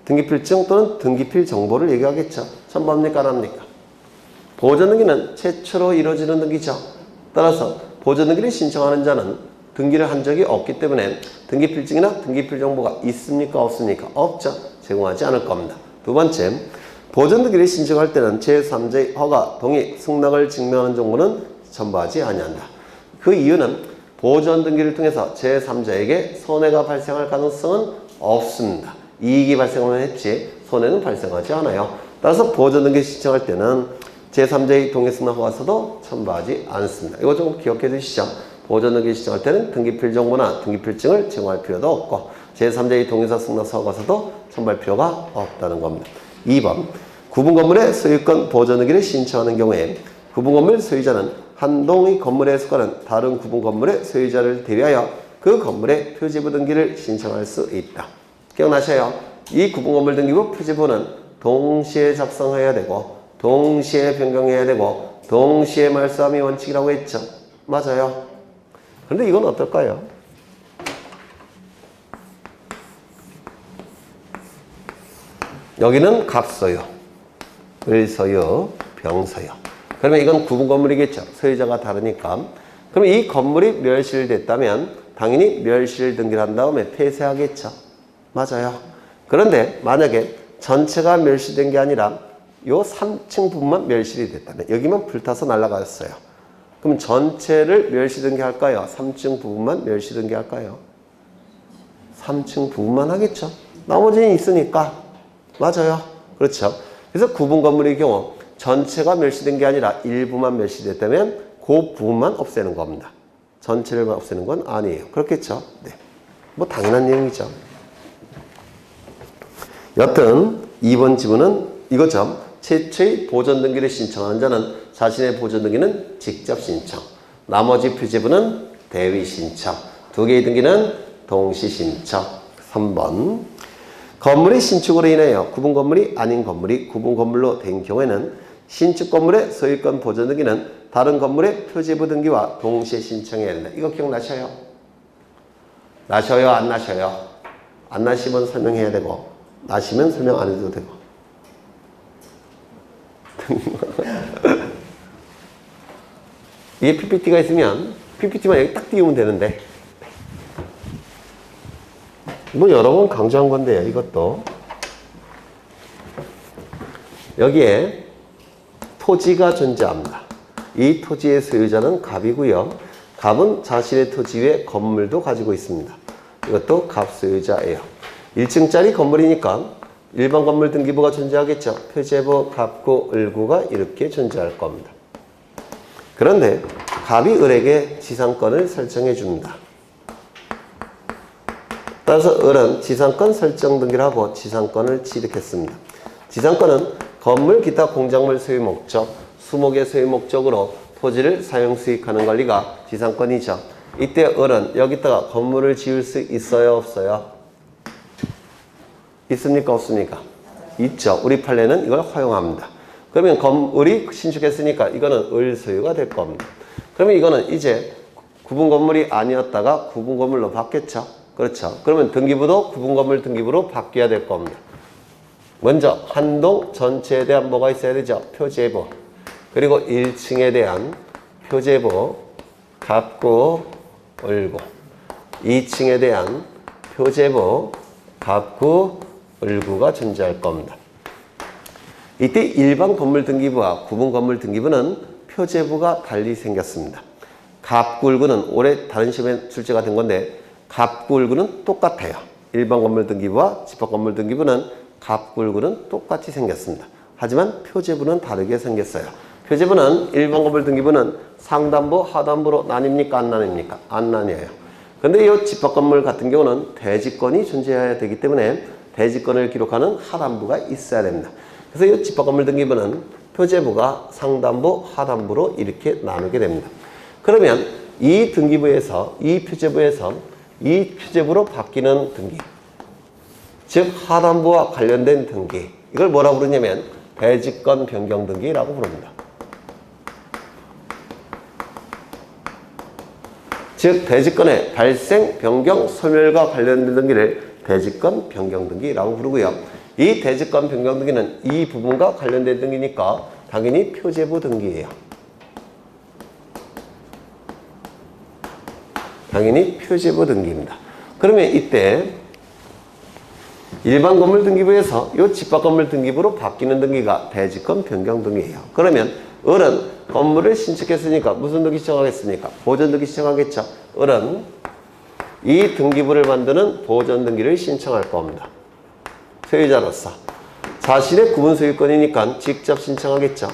등기필증 또는 등기필 정보를 얘기하겠죠. 첨부합니까? 안 합니까? 보존 등기는 최초로 이루어지는 등기죠. 따라서 보존 등기를 신청하는 자는 등기를 한 적이 없기 때문에 등기필증이나 등기필 정보가 있습니까? 없습니까? 없죠. 제공하지 않을 겁니다. 두 번째, 보존 등기를 신청할 때는 제3자의 허가, 동의, 승낙을 증명하는 정보는 첨부하지 아니한다. 그 이유는 보존 등기를 통해서 제3자에게 손해가 발생할 가능성은 없습니다. 이익이 발생하면 했지 손해는 발생하지 않아요. 따라서 보존 등기 신청할 때는 제3자의 동의, 승낙, 허가서도 첨부하지 않습니다. 이거 좀 기억해 두시죠. 보존 등기 신청할 때는 등기필 정보나 등기필증을 제공할 필요도 없고 제3자의 동의서, 승낙서, 허가서도 첨부할 필요가 없다는 겁니다. 2번 구분 건물의 소유권 보존 등기를 신청하는 경우에 구분 건물 소유자는 한 동의 건물에 속하는 다른 구분 건물의 소유자를 대리하여 그 건물의 표지부 등기를 신청할 수 있다. 기억나셔요? 이 구분 건물 등기부 표지부는 동시에 작성해야 되고 동시에 변경해야 되고 동시에 말소함이 원칙이라고 했죠. 맞아요. 그런데 이건 어떨까요? 여기는 갑소유, 을소유, 병소유. 그러면 이건 구분 건물이겠죠. 소유자가 다르니까. 그럼 이 건물이 멸실됐다면 당연히 멸실 등기를 한 다음에 폐쇄하겠죠. 맞아요. 그런데 만약에 전체가 멸실된 게 아니라 요 3층 부분만 멸실이 됐다면 여기만 불타서 날아갔어요. 그럼 전체를 멸실 등기할까요? 3층 부분만 멸실 등기할까요? 3층 부분만 하겠죠. 나머지는 있으니까. 맞아요. 그렇죠. 그래서 구분 건물의 경우 전체가 멸실된 게 아니라 일부만 멸실됐다면 그 부분만 없애는 겁니다. 전체를 없애는 건 아니에요. 그렇겠죠? 네. 뭐 당연한 내용이죠. 여튼 2번 지문은 이거죠. 최초의 보존 등기를 신청하는 자는 자신의 보존 등기는 직접 신청, 나머지 표지부는 대위 신청, 두 개의 등기는 동시 신청. 3번. 건물의 신축으로 인하여 구분 건물이 아닌 건물이 구분 건물로 된 경우에는 신축 건물의 소유권 보존 등기는 다른 건물의 표제부 등기와 동시에 신청해야 된다. 이거 기억나셔요? 나셔요? 안 나셔요? 안 나시면 설명해야 되고, 나시면 설명 안 해도 되고. 이게 PPT가 있으면 PPT만 여기 딱 띄우면 되는데, 뭐 여러 번 강조한 건데요. 이것도 여기에 토지가 존재합니다. 이 토지의 소유자는 갑이고요. 갑은 자신의 토지 위에 건물도 가지고 있습니다. 이것도 갑 소유자예요. 1층짜리 건물이니까 일반 건물 등기부가 존재하겠죠. 표제부, 갑구, 을구가 이렇게 존재할 겁니다. 그런데 갑이 을에게 지상권을 설정해 줍니다. 따라서 을은 지상권 설정 등기를 하고 지상권을 취득했습니다. 지상권은 건물, 기타 공작물 소유 목적, 수목의 소유 목적으로 토지를 사용 수익하는 권리가 지상권이죠. 이때 을은 여기다가 건물을 지을 수 있어요, 없어요? 있습니까, 없습니까? 있죠. 우리 판례는 이걸 허용합니다. 그러면 을이 신축했으니까 이거는 을 소유가 될 겁니다. 그러면 이거는 이제 구분 건물이 아니었다가 구분 건물로 바뀌었죠. 그렇죠. 그러면 등기부도 구분 건물 등기부로 바뀌어야 될 겁니다. 먼저 한 동 전체에 대한 뭐가 있어야 되죠? 표제부. 그리고 1층에 대한 표제부, 갑구, 을구. 2층에 대한 표제부, 갑구, 을구가 존재할 겁니다. 이때 일반 건물 등기부와 구분 건물 등기부는 표제부가 달리 생겼습니다. 갑구, 을구는 올해 다른 시험에 출제가 된 건데 갑구, 을구는 똑같아요. 일반 건물 등기부와 집합 건물 등기부는 갑구, 을구는 똑같이 생겼습니다. 하지만 표제부는 다르게 생겼어요. 표제부는 일반 건물 등기부는 상단부, 하단부로 나뉩니까? 안 나뉩니까? 안 나뉘어요. 그런데 이 집합 건물 같은 경우는 대지권이 존재해야 되기 때문에 대지권을 기록하는 하단부가 있어야 됩니다. 그래서 이 집합 건물 등기부는 표제부가 상단부, 하단부로 이렇게 나누게 됩니다. 그러면 이 등기부에서, 이 표제부로 바뀌는 등기, 즉 하단부와 관련된 등기, 이걸 뭐라고 부르냐면 대지권 변경 등기라고 부릅니다. 즉 대지권의 발생, 변경, 소멸과 관련된 등기를 대지권 변경 등기라고 부르고요. 이 대지권 변경 등기는 이 부분과 관련된 등기니까 당연히 표제부 등기예요. 당연히 표제부 등기입니다. 그러면 이때 일반 건물 등기부에서 이 집합 건물 등기부로 바뀌는 등기가 대지권 변경 등기예요. 그러면 을은 건물을 신축했으니까 무슨 등기 신청하겠습니까? 보존 등기 신청하겠죠. 을은 이 등기부를 만드는 보존 등기를 신청할 겁니다. 소유자로서 자신의 구분 소유권이니까 직접 신청하겠죠.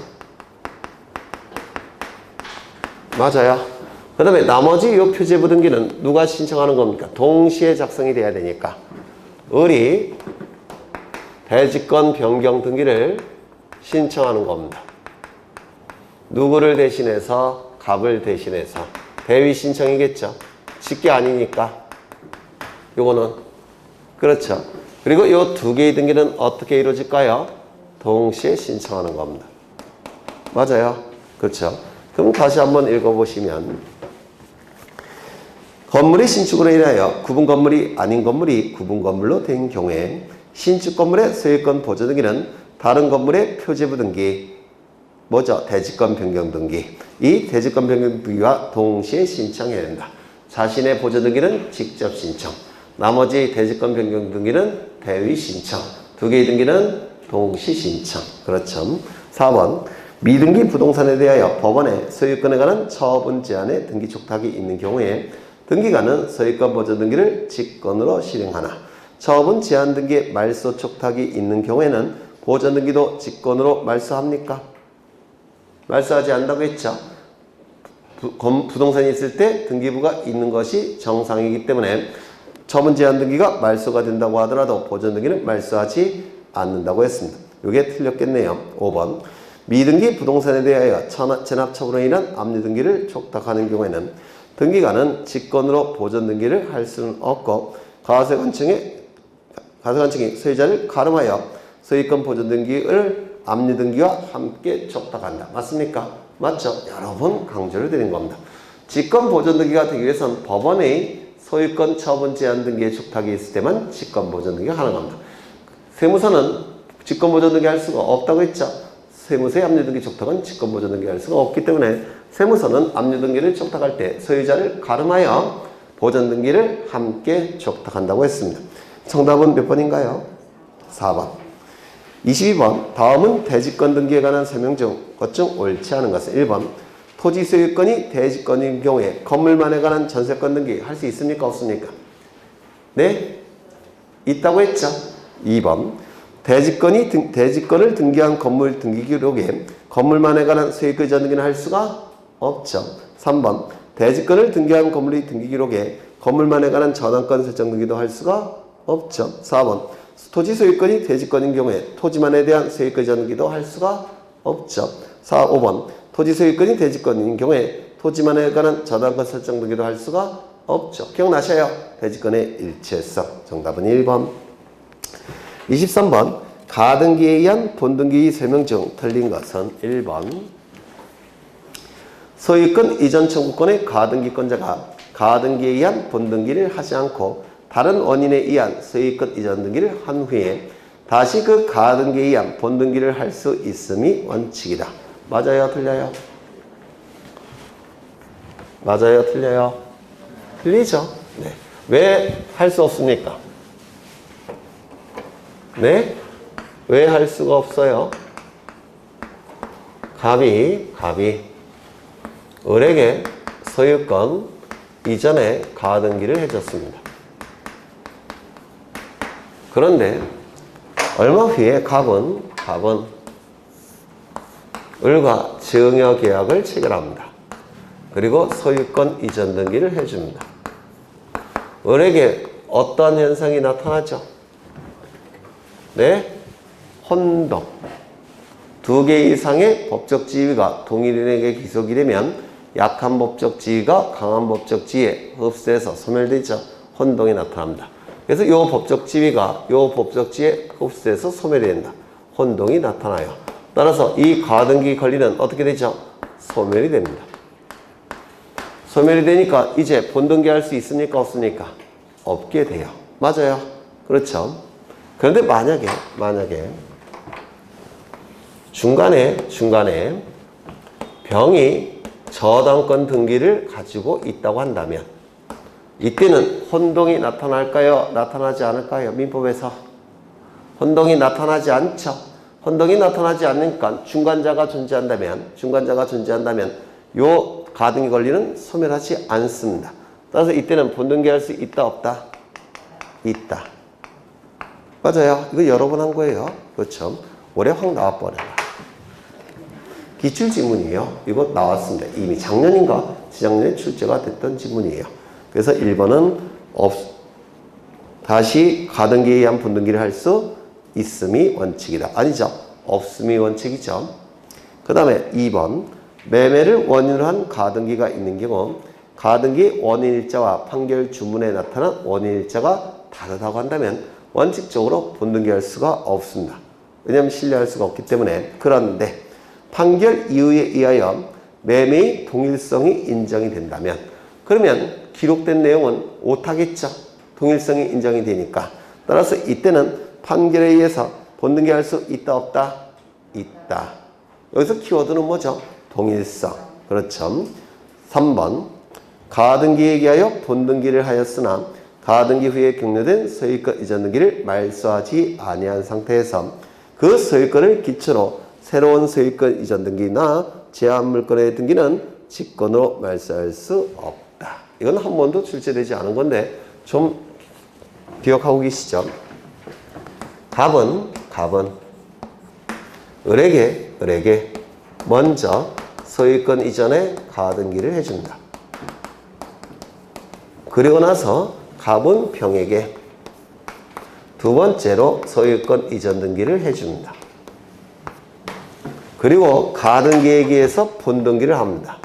맞아요. 그 다음에 나머지 이 표제부 등기는 누가 신청하는 겁니까? 동시에 작성이 돼야 되니까 을이 대지권 변경 등기를 신청하는 겁니다. 누구를 대신해서? 갑을 대신해서. 대위 신청이겠죠. 직계 아니니까. 요거는. 그렇죠. 그리고 이 두 개의 등기는 어떻게 이루어질까요? 동시에 신청하는 겁니다. 맞아요. 그렇죠. 그럼 다시 한번 읽어보시면 건물의 신축으로 인하여 구분 건물이 아닌 건물이 구분 건물로 된 경우에 신축 건물의 소유권 보존 등기는 다른 건물의 표제부 등기, 뭐죠? 대지권 변경 등기. 이 대지권 변경 등기와 동시에 신청해야 된다. 자신의 보존 등기는 직접 신청, 나머지 대지권 변경 등기는 대위 신청, 두 개의 등기는 동시 신청. 그렇죠. 4번 미등기 부동산에 대하여 법원에 소유권에 관한 처분 제한의 등기 촉탁이 있는 경우에 등기관은 소유권 보존 등기를 직권으로 실행하나 처분 제한 등기에 말소 촉탁이 있는 경우에는 보존 등기도 직권으로 말소합니까? 말소하지 않는다고 했죠. 부동산이 있을 때 등기부가 있는 것이 정상이기 때문에 처분 제한 등기가 말소가 된다고 하더라도 보존 등기는 말소하지 않는다고 했습니다. 이게 틀렸겠네요. 5번 미등기 부동산에 대하여 체납 처분으로 인한 압류 등기를 촉탁하는 경우에는 등기관은 직권으로 보존 등기를 할 수는 없고 가세관청이 소유자를 가름하여 소유권 보존 등기를 압류 등기와 함께 촉탁한다. 맞습니까? 맞죠? 여러 번 강조를 드린 겁니다. 직권 보존 등기가 되기 위해서는 법원의 소유권 처분 제한 등기의 촉탁이 있을 때만 직권 보존 등기가 가능합니다. 세무서는 직권 보존 등기 할 수가 없다고 했죠. 세무서의 압류 등기 촉탁은 직권 보존 등기 할 수가 없기 때문에 세무서는 압류 등기를 촉탁할 때 소유자를 가름하여 보존 등기를 함께 촉탁한다고 했습니다. 정답은 몇 번인가요? 4번. 22번. 다음은 대지권 등기에 관한 설명 중 것 중 옳지 않은 것은 1번. 토지 소유권이 대지권인 경우에 건물만에 관한 전세권 등기 할 수 있습니까? 없습니까? 네? 있다고 했죠. 2번. 대지권을 등기한 건물 등기 기록에 건물만에 관한 소유권 이전 등기는 할 수가 없죠. 3번. 대지권을 등기한 건물의 등기 기록에 건물만에 관한 전환권 설정 등기도 할 수가 없죠. 4번. 토지 소유권이 대지권인 경우에 토지만에 대한 소유권 이전 등기도 할 수가 없죠. 5번. 토지 소유권이 대지권인 경우에 토지만에 관한 전환권 설정 등기도 할 수가 없죠. 기억나셔요? 대지권의 일체성. 정답은 1번. 23번. 가등기에 의한 본등기 설명 중 틀린 것은 1번. 소유권 이전 청구권의 가등기권자가 가등기에 의한 본등기를 하지 않고 다른 원인에 의한 소유권 이전 등기를 한 후에 다시 그 가등기에 의한 본등기를 할 수 있음이 원칙이다. 맞아요? 틀려요? 맞아요? 틀려요? 틀리죠? 네. 왜 할 수 없습니까? 네? 왜 할 수가 없어요? 갑이 을에게 소유권 이전에 가등기를 해줬습니다. 그런데 얼마 후에 갑은 을과 증여 계약을 체결합니다. 그리고 소유권 이전 등기를 해줍니다. 을에게 어떤 현상이 나타나죠? 네? 혼동. 2개 이상의 법적 지위가 동일인에게 기속이 되면 약한 법적 지위가 강한 법적 지위에 흡수해서 소멸되죠. 혼동이 나타납니다. 그래서 이 법적 지위가 이 법적 지위에 흡수해서 소멸이 된다. 혼동이 나타나요. 따라서 이 가등기 권리는 어떻게 되죠? 소멸이 됩니다. 소멸이 되니까 이제 본등기 할 수 있습니까? 없습니까? 없게 돼요. 맞아요. 그렇죠. 그런데 만약에 중간에 병이 저당권 등기를 가지고 있다고 한다면 이때는 혼동이 나타날까요? 나타나지 않을까요? 민법에서 혼동이 나타나지 않죠. 혼동이 나타나지 않으니까 중간자가 존재한다면 요 가등기 권리는 소멸하지 않습니다. 따라서 이때는 본등기할 수 있다 없다? 있다. 맞아요. 이거 여러 번 한 거예요. 그렇죠. 올해 확 나와버려라. 기출지문이에요. 이거 나왔습니다. 이미 작년인가 재작년에 출제가 됐던 지문이에요. 그래서 1번은 다시 가등기에 의한 본등기를 할 수 있음이 원칙이다. 아니죠. 없음이 원칙이죠. 그 다음에 2번. 매매를 원인으로 한 가등기가 있는 경우 가등기 원인일자와 판결 주문에 나타난 원인일자가 다르다고 한다면 원칙적으로 본등기할 수가 없습니다. 왜냐하면 신뢰할 수가 없기 때문에. 그런데 판결 이유에 의하여 매매의 동일성이 인정이 된다면 그러면 기록된 내용은 오타겠죠. 동일성이 인정이 되니까. 따라서 이때는 판결에 의해서 본등기할 수 있다 없다? 있다. 여기서 키워드는 뭐죠? 동일성. 그렇죠. 3번. 가등기에 의하여 본등기를 하였으나 가등기 후에 격려된 소유권 이전 등기를 말소하지 아니한 상태에서 그 소유권을 기초로 새로운 소유권 이전 등기나 제한 물건의 등기는 직권으로 말소할 수 없다. 이건 한 번도 출제되지 않은 건데 좀 기억하고 계시죠? 갑은 을에게 먼저 소유권 이전에 가등기를 해준다. 그리고 나서 갑은 병에게 두 번째로 소유권 이전 등기를 해줍니다. 그리고 가등기에 의해서 본등기를 합니다.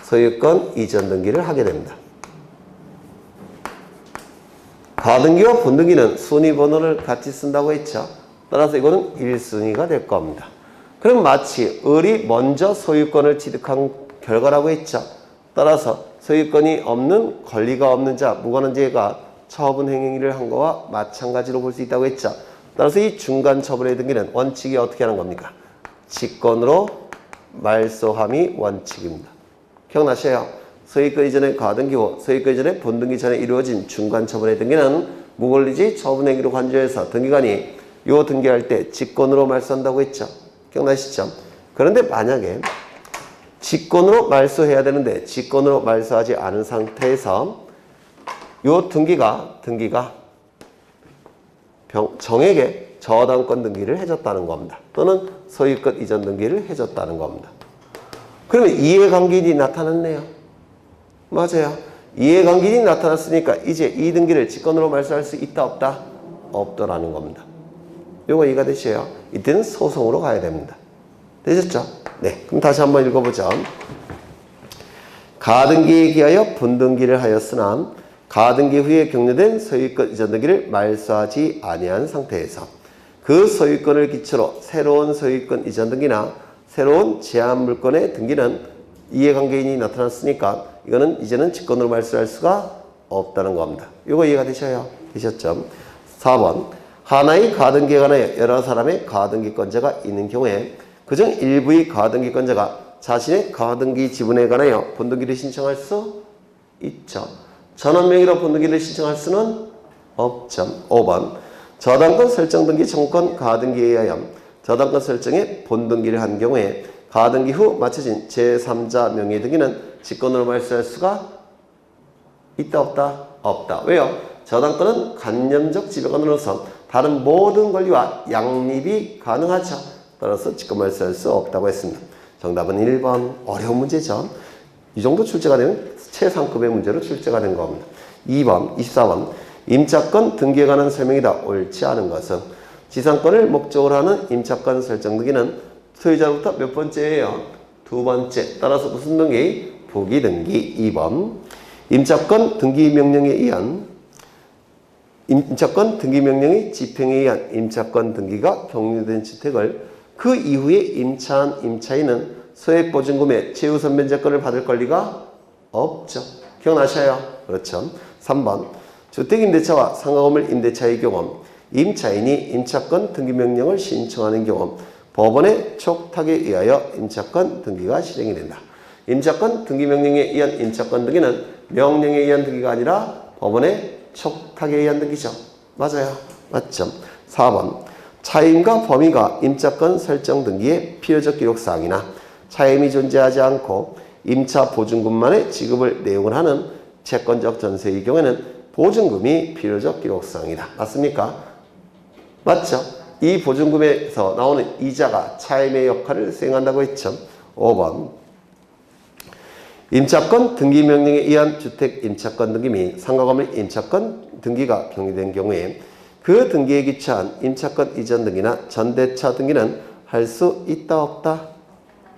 소유권 이전 등기를 하게 됩니다. 가등기와 본등기는 순위번호를 같이 쓴다고 했죠. 따라서 이거는 1순위가 될 겁니다. 그럼 마치 을이 먼저 소유권을 취득한 결과라고 했죠. 따라서 소유권이 없는 권리가 없는 자, 무관한자가 처분 행위를 한 거와 마찬가지로 볼 수 있다고 했죠. 따라서 이 중간 처분의 등기는 원칙이 어떻게 하는 겁니까? 직권으로 말소함이 원칙입니다. 기억나셔요? 소유권 이전의 가등기후 소유권 이전의 본등기 전에 이루어진 중간 처분의 등기는 무권리지 처분 행위로 간주해서 등기관이 요 등기할 때 직권으로 말소한다고 했죠. 기억나시죠? 그런데 만약에 직권으로 말소해야 되는데 직권으로 말소하지 않은 상태에서 요 등기가 정에게 저당권 등기를 해줬다는 겁니다. 또는 소유권 이전 등기를 해줬다는 겁니다. 그러면 이해관계인이 나타났네요. 맞아요. 이해관계인이 나타났으니까 이제 이 등기를 직권으로 말소할 수 있다 없다? 없더라는 겁니다. 요거 이해가 되셔요? 이때는 소송으로 가야 됩니다. 되셨죠? 네. 그럼 다시 한번 읽어보죠. 가등기에 기하여 본등기를 하였으나 가등기 후에 격려된 소유권 이전 등기를 말소하지 아니한 상태에서 그 소유권을 기초로 새로운 소유권 이전 등기나 새로운 제한 물권의 등기는 이해관계인이 나타났으니까 이거는 이제는 직권으로 말소할 수가 없다는 겁니다. 이거 이해가 되셔요? 되셨죠? 4번 하나의 가등기에 관하여 여러 사람의 가등기권자가 있는 경우에 그중 일부의 가등기권자가 자신의 가등기 지분에 관하여 본등기를 신청할 수 있죠. 전원 명의로 본등기를 신청할 수는 없죠. 5번 저당권 설정 등기 청구권 가등기에 의하여 저당권 설정에 본등기를 한 경우에 가등기 후 마쳐진 제3자 명의 등기는 직권으로 말소할 수가 있다 없다? 없다. 왜요? 저당권은 간념적 지배권으로서 다른 모든 권리와 양립이 가능하죠. 따라서 직권 말소할 수 없다고 했습니다. 정답은 1번. 어려운 문제죠. 이 정도 출제가 되면 최상급의 문제로 출제가 된 겁니다. 2번, 24번 임차권 등기에 관한 설명이다. 옳지 않은 것은 지상권을 목적으로 하는 임차권 설정 등기는 소유자로부터 몇 번째예요? 두 번째. 따라서 무슨 등기? 부기 등기. 2번 임차권 등기 명령에 의한 임차권 등기 명령의 집행에 의한 임차권 등기가 격려된 주택을 그 이후에 임차한 임차인은 소액보증금의 최우선 면제권을 받을 권리가 없죠. 기억나셔요? 그렇죠. 3번 주택임대차와 상가건물 임대차의 경우 임차인이 임차권 등기명령을 신청하는 경우 법원의 촉탁에 의하여 임차권 등기가 실행이 된다. 임차권 등기명령에 의한 임차권 등기는 명령에 의한 등기가 아니라 법원의 촉탁에 의한 등기죠. 맞아요. 맞죠. 4번 차임과 범위가 임차권 설정 등기의 필요적 기록사항이나 차임이 존재하지 않고 임차 보증금만의 지급을 내용을 하는 채권적 전세의 경우에는 보증금이 필요적 기록사항이다. 맞습니까? 맞죠? 이 보증금에서 나오는 이자가 차임의 역할을 수행한다고 했죠. 5번 임차권 등기명령에 의한 주택 임차권 등기 및 상가건물 임차권 등기가 격리된 경우에 그 등기에 기초한 임차권 이전 등기나 전대차 등기는 할 수 있다 없다?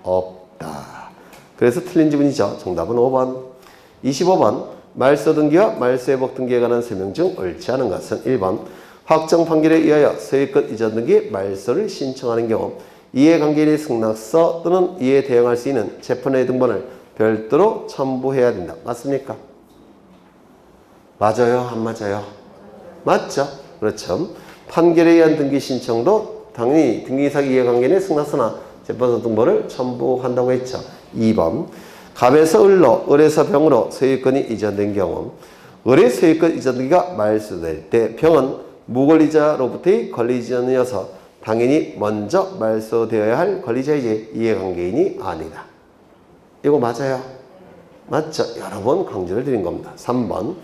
없다. 그래서 틀린 지문이죠. 정답은 5번. 25번 말소 등기와 말소회복 등기에 관한 설명 중 옳지 않은 것은 1번 확정 판결에 의하여 소유권 이전 등기 말소를 신청하는 경우 이해관계인의 승낙서 또는 이에 대응할 수 있는 재판의 등본을 별도로 첨부해야 된다. 맞습니까? 맞아요? 안 맞아요? 맞죠? 그렇죠. 판결에 의한 등기 신청도 당연히 등기사기 이해관계인의 승낙서나 재판서 등본을 첨부한다고 했죠. 2번 갑에서 을로, 을에서 병으로 소유권이 이전된 경우 을의 소유권 이전 등기가 말소될 때 병은 무권리자로부터의 권리 이전이어서 당연히 먼저 말소되어야 할 권리자이지 이해관계인이 아니다. 이거 맞아요? 맞죠? 여러 번 강조를 드린 겁니다. 3번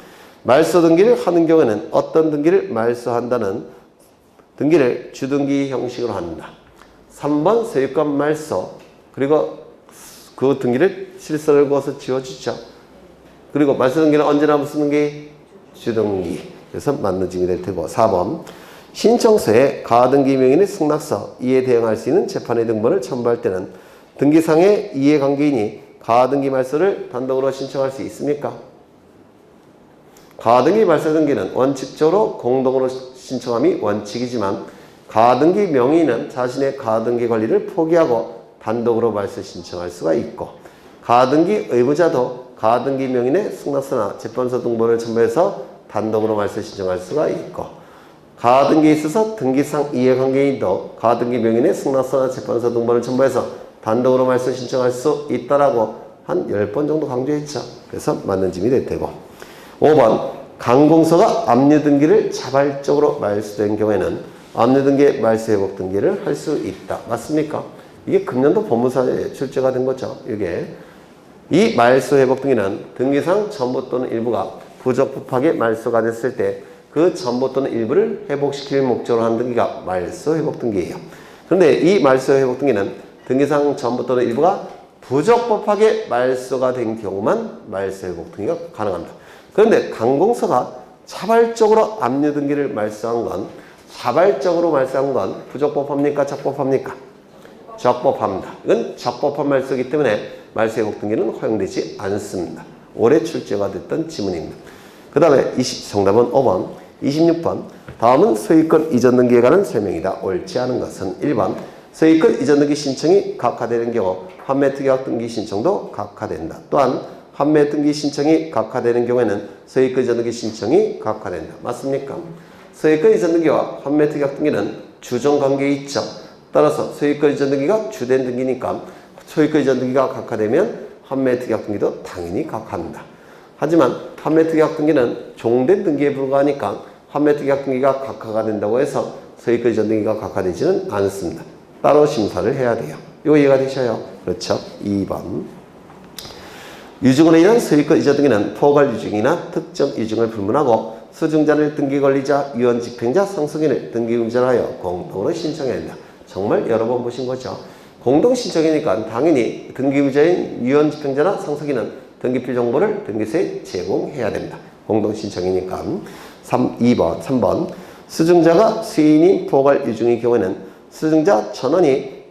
말소 등기를 하는 경우에는 어떤 등기를 말소한다는 등기를 주등기 형식으로 한다. 3번 소유권 말소 그리고 그 등기를 실서를 그어서 지워주죠. 그리고 말소 등기는 언제나 무슨 등기? 주등기. 그래서 맞는 증이 될 테고 4번 신청서에 가등기 명인의 승낙서 이에 대응할 수 있는 재판의 등본을 첨부할 때는 등기상의 이해관계인이 가등기 말소를 단독으로 신청할 수 있습니까? 가등기 말소 등기는 원칙적으로 공동으로 신청함이 원칙이지만 가등기 명의인은 자신의 가등기 권리를 포기하고 단독으로 말소 신청할 수가 있고 가등기 의무자도 가등기 명의인의 승낙서나 재판서 등본을 첨부해서 단독으로 말소 신청할 수가 있고 가등기에 있어서 등기상 이해관계인도 가등기 명의인의 승낙서나 재판서 등본을 첨부해서 단독으로 말소 신청할 수 있다라고 한 10번 정도 강조했죠. 그래서 맞는 짐이 될 테고 5번 강공서가 압류등기를 자발적으로 말소된 경우에는 압류등기의 말소회복 등기를 할 수 있다. 맞습니까? 이게 금년도 법무사에 출제가 된 거죠. 이게 이 말소회복 등기는 등기상 전부 또는 일부가 부적법하게 말소가 됐을 때 그 전부 또는 일부를 회복시킬 목적으로 한 등기가 말소회복 등기예요. 그런데 이 말소회복 등기는 등기상 전부 또는 일부가 부적법하게 말소가 된 경우만 말소회복 등기가 가능합니다. 그런데 강공서가 자발적으로 압류등기를 말소한 건 자발적으로 말소한 건 부적법합니까? 적법합니까? 적법합니다. 이건 적법한 말소이기 때문에 말소회복 등기는 허용되지 않습니다. 올해 출제가 됐던 지문입니다. 그 다음에 정답은 5번 26번 다음은 소유권 이전 등기에 관한 설명이다. 옳지 않은 것은 1번 소유권 이전 등기 신청이 각하되는 경우 판매특약 등기 신청도 각하된다. 또한 판매 등기 신청이 각하되는 경우에는 소유권 이전 등기 신청이 각하된다. 맞습니까? 소유권 이전 등기와 판매 특약 등기는 주종 관계에 있죠. 따라서 소유권 이전 등기가 주된 등기니까 소유권 이전 등기가 각하되면 판매 특약 등기도 당연히 각하합니다. 하지만 판매 특약 등기는 종된 등기에 불과하니까 판매 특약 등기가 각하가 된다고 해서 소유권 이전 등기가 각하되지는 않습니다. 따로 심사를 해야 돼요. 이거 이해가 되셔요? 그렇죠? 2번 유증으로 인한 소유권 이전 등기는 포괄 유증이나 특정 유증을 불문하고 수증자를 등기 권리자, 유언 집행자, 상속인을 등기 의무자로 하여 공동으로 신청해야 한다. 정말 여러 번 보신 거죠. 공동 신청이니까 당연히 등기 의무자인 유언 집행자나 상속인은 등기표 정보를 등기소에 제공해야 됩니다. 공동 신청이니까. 3번 수증자가 수인인 포괄 유증의 경우에는 수증자 전원이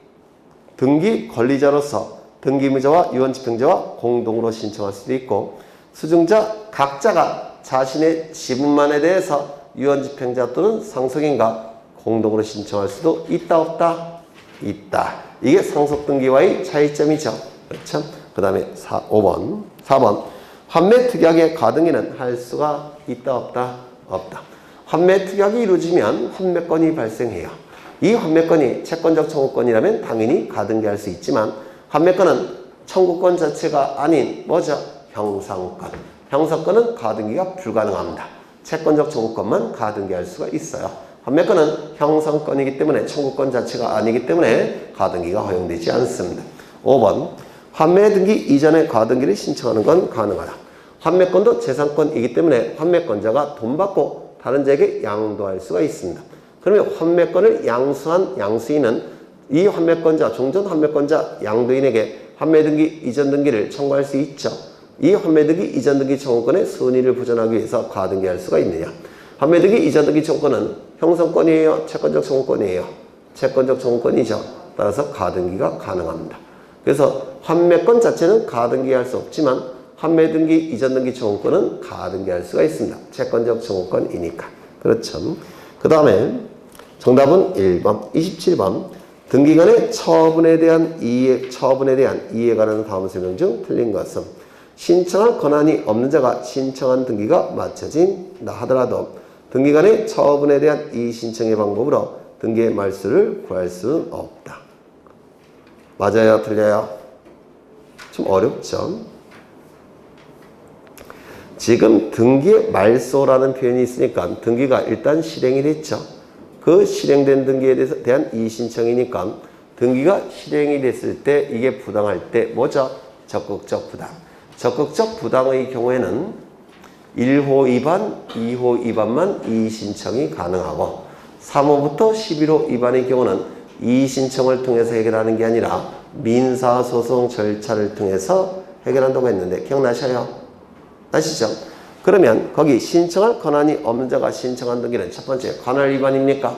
등기 권리자로서 등기 의무자와 유언 집행자와 공동으로 신청할 수도 있고 수증자 각자가 자신의 지분만에 대해서 유언 집행자 또는 상속인과 공동으로 신청할 수도 있다 없다? 있다. 이게 상속등기와의 차이점이죠. 그렇죠? 그 다음에 4번 환매 특약의 가등기는 할 수가 있다 없다? 없다. 환매 특약이 이루어지면 환매권이 발생해요. 이 환매권이 채권적 청구권이라면 당연히 가등기할 수 있지만 환매권은 청구권 자체가 아닌 뭐죠? 형상권. 형사권은 가등기가 불가능합니다. 채권적 청구권만 가등기할 수가 있어요. 환매권은 형상권이기 때문에 청구권 자체가 아니기 때문에 가등기가 허용되지 않습니다. 5번 환매 등기 이전에 가등기를 신청하는 건 가능하다. 환매권도 재산권이기 때문에 환매권자가 돈 받고 다른 자에게 양도할 수가 있습니다. 그러면 환매권을 양수한 양수인은 이 환매권자, 종전 환매권자 양도인에게 환매등기 이전 등기를 청구할 수 있죠. 이 환매등기 이전 등기 청구권의 선의를 보존하기 위해서 가등기할 수가 있느냐. 환매등기 이전 등기 청구권은 형성권이에요? 채권적 청구권이에요? 채권적 청구권이죠. 따라서 가등기가 가능합니다. 그래서 환매권 자체는 가등기할 수 없지만 환매등기 이전 등기 청구권은 가등기할 수가 있습니다. 채권적 청구권이니까. 그렇죠. 그 다음에 정답은 1번, 27번 등기간의 처분에 대한 이해에 관한 다음 설명 중 틀린 것은 신청할 권한이 없는 자가 신청한 등기가 맞춰진다 하더라도 등기간의 처분에 대한 이의 신청의 방법으로 등기의 말소를 구할 수는 없다. 맞아요? 틀려요? 좀 어렵죠? 지금 등기의 말소라는 표현이 있으니까 등기가 일단 실행이 됐죠. 그 실행된 등기에 대한 이의 신청이니까 등기가 실행이 됐을 때 이게 부당할 때 뭐죠? 적극적 부당. 적극적 부당의 경우에는 1호 위반, 2호 위반만 이의 신청이 가능하고 3호부터 11호 위반의 경우는 이의 신청을 통해서 해결하는 게 아니라 민사소송 절차를 통해서 해결한다고 했는데 기억나셔요? 아시죠? 그러면 거기 신청할 권한이 없는 자가 신청한 등기는 첫 번째 관할 위반입니까?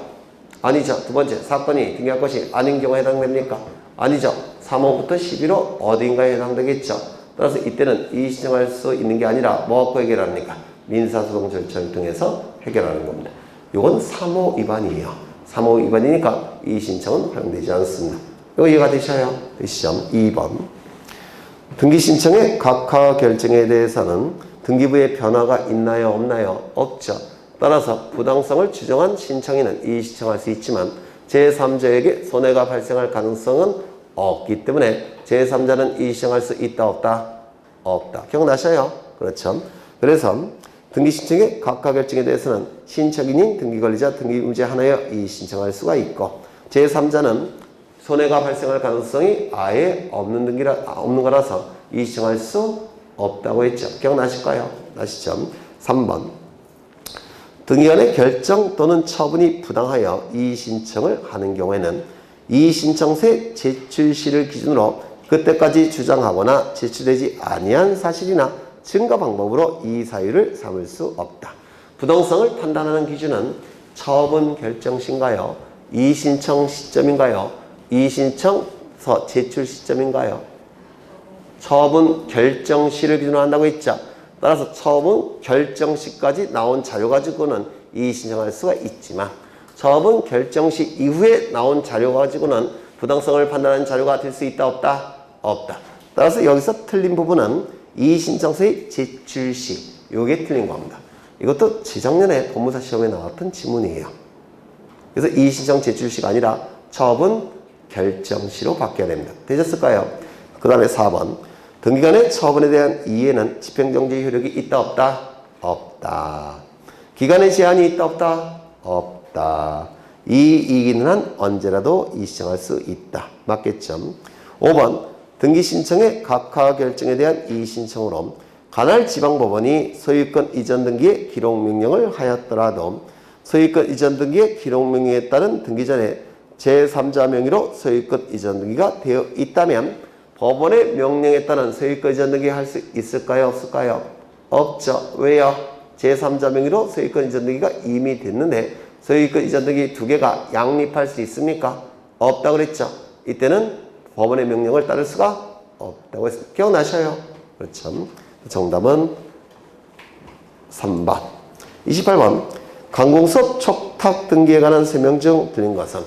아니죠. 두 번째 사건이 등기할 것이 아닌 경우에 해당됩니까? 아니죠. 3호부터 11호 어디인가에 해당되겠죠. 따라서 이때는 이의 신청할 수 있는 게 아니라 뭐 갖고 해결합니까? 민사소송 절차를 통해서 해결하는 겁니다. 이건 3호 위반이에요. 3호 위반이니까 이의 신청은 허용되지 않습니다. 이거 이해가 되셔요? 되시죠? 2번. 등기 신청의 각하 결정에 대해서는 등기부에 변화가 있나요? 없나요? 없죠. 따라서 부당성을 추정한 신청인은 이의 신청할 수 있지만 제3자에게 손해가 발생할 가능성은 없기 때문에 제3자는 이의 신청할 수 있다 없다? 없다. 기억나셔요? 그렇죠. 그래서 등기 신청의 각하 결정에 대해서는 신청인인 등기관리자 등기임자 하나여 이의 신청할 수가 있고 제3자는 손해가 발생할 가능성이 아예 없는 거라서 이의 신청할 수 없다고 했죠. 기억나실까요? 나시죠? 3번. 등기관의 결정 또는 처분이 부당하여 이의 신청을 하는 경우에는 이의 신청서의 제출시를 기준으로 그때까지 주장하거나 제출되지 아니한 사실이나 증거 방법으로 이의 사유를 삼을 수 없다. 부당성을 판단하는 기준은 처분 결정시인가요? 이의 신청 시점인가요? 이의 신청서 제출 시점인가요? 처분 결정시를 기준으로 한다고 했죠. 따라서 처분 결정시까지 나온 자료 가지고는 이의 신청할 수가 있지만 처분 결정시 이후에 나온 자료 가지고는 부당성을 판단하는 자료가 될 수 있다 없다? 없다. 따라서 여기서 틀린 부분은 이의 신청서의 제출시, 요게 틀린 겁니다. 이것도 재작년에 법무사 시험에 나왔던 지문이에요. 그래서 이의 신청 제출시가 아니라 처분 결정시로 바뀌어야 됩니다. 되셨을까요? 그 다음에 4번. 등기관의 처분에 대한 이의에는 집행정지 효력이 있다 없다? 없다. 기간의 제한이 있다 없다? 없다. 이 이기는 한 언제라도 이의 신청할 수 있다. 맞겠죠? 5번. 등기 신청의 각하 결정에 대한 이의 신청으로 관할 지방법원이 소유권 이전 등기의 기록 명령을 하였더라도 소유권 이전 등기의 기록 명령에 따른 등기 전에 제3자 명의로 소유권 이전 등기가 되어 있다면 법원의 명령에 따른 소유권 이전 등기 할 수 있을까요? 없을까요? 없죠. 왜요? 제3자 명의로 소유권 이전 등기가 이미 됐는데 소유권 이전 등기 두 개가 양립할 수 있습니까? 없다고 그랬죠. 이때는 법원의 명령을 따를 수가 없다고 했습니다. 기억나셔요? 그렇죠. 정답은 3번. 28번. 관공서 촉탁 등기에 관한 설명 중 틀린 것은